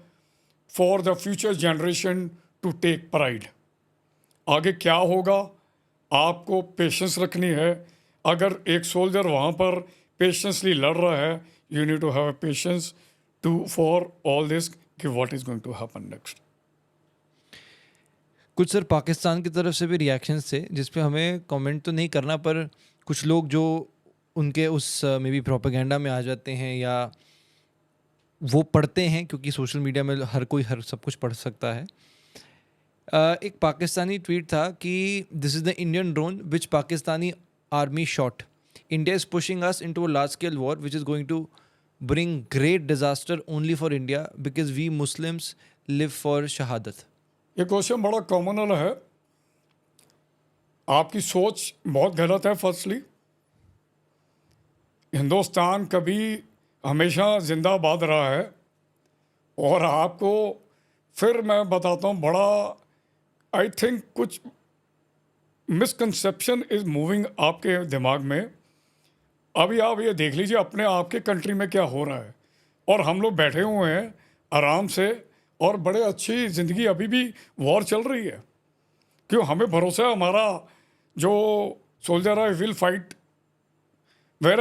for the future generation to take pride. आगे क्या होगा, आपको पेशेंस रखनी है। अगर एक सोल्जर वहाँ पर पेशेंसली लड़ रहा है, you need to have patience too for all this कि what is going to happen next. कुछ सर पाकिस्तान की तरफ से भी रिएक्शंस थे जिस पे हमें कमेंट तो नहीं करना, पर कुछ लोग जो उनके उस मे बी प्रोपेगेंडा में आ जाते हैं या वो पढ़ते हैं, क्योंकि सोशल मीडिया में हर कोई हर सब कुछ पढ़ सकता है। एक पाकिस्तानी ट्वीट था कि this is the Indian drone which Pakistani army shot, India is pushing us into a large scale war which is going to bring great disaster only for India because we Muslims live for शहादत। ये क्वेश्चन बड़ा कॉमन है। आपकी सोच बहुत गलत है। फर्स्टली, हिंदुस्तान कभी हमेशा जिंदाबाद रहा है और आपको फिर मैं बताता हूँ, बड़ा आई थिंक कुछ मिसकंसेप्शन इज मूविंग आपके दिमाग में। अभी आप ये देख लीजिए अपने आपके कंट्री में क्या हो रहा है, और हम लोग बैठे हुए हैं आराम से और बड़े अच्छी ज़िंदगी, अभी भी वॉर चल रही है। क्यों? हमें भरोसा है हमारा जो सोल्जर है विल फाइट। वेयर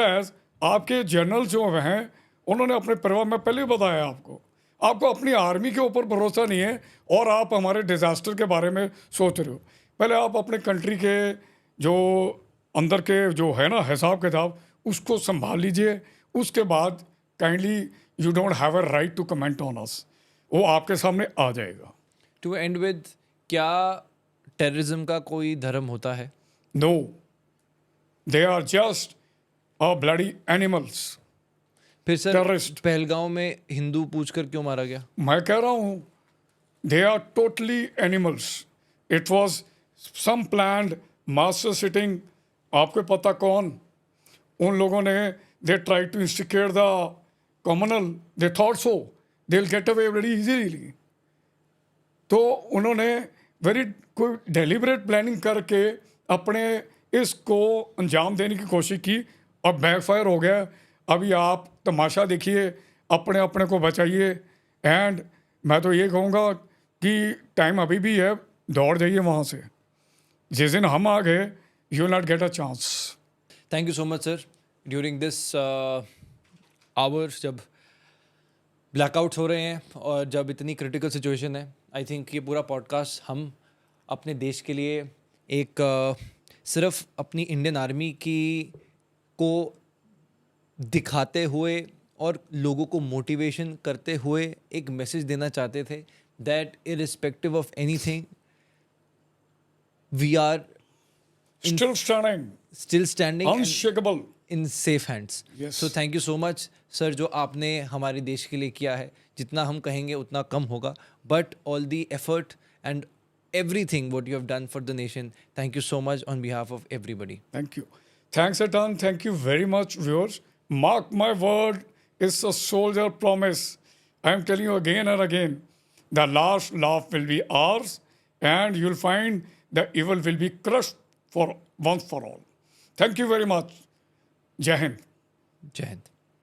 आपके जनरल जो हैं उन्होंने अपने परिवार में पहले ही बताया आपको अपनी आर्मी के ऊपर भरोसा नहीं है और आप हमारे डिज़ास्टर के बारे में सोच रहे हो। पहले आप अपने कंट्री के जो अंदर के जो है ना हिसाब किताब, उसको संभाल लीजिए। उसके बाद kindly you don't have a right to comment on us, वो आपके सामने आ जाएगा। टू एंड विद, क्या टेररिज्म का कोई धर्म होता है? No, they are just a bloody animals. फिर सर टेररिस्ट। पहलगांव में हिंदू पूछकर क्यों मारा गया? मैं कह रहा हूँ they are totally animals. It was some planned master sitting. आपको पता कौन? उन लोगों ने they try to instigate the communal, they thought so they will get away very easily. तो उन्होंने वेरी कोई डेलिबरेट प्लानिंग करके अपने इसको अंजाम देने की कोशिश की और बैकफायर हो गया। अभी आप तमाशा देखिए, अपने अपने को बचाइए। एंड मैं तो ये कहूँगा कि टाइम अभी भी है, दौड़ जाइए वहाँ से। जिस दिन हम आ गए, you will not get a chance. Thank you so much sir. During this hours जब ब्लैकआउट्स हो रहे हैं और जब इतनी क्रिटिकल सिचुएशन है, आई थिंक ये पूरा पॉडकास्ट हम अपने देश के लिए एक सिर्फ अपनी इंडियन आर्मी की को दिखाते हुए और लोगों को मोटिवेशन करते हुए एक मैसेज देना चाहते थे that irrespective of anything we are Still standing, still standing unshakable. In safe hands. Yes. So thank you so much sir जो आपने हमारे देश के लिए किया है. जितना हम कहेंगे उतना कम होगा, but all the effort and everything what you have done for the nation, thank you so much on behalf of everybody. Thank you. Thanks a ton. Thank you very much, viewers. Mark my word, it's a soldier promise. I am telling you again and again, the last laugh will be ours, and you'll find the evil will be crushed for once for all. Thank you very much. Jai Hind. Jai Hind.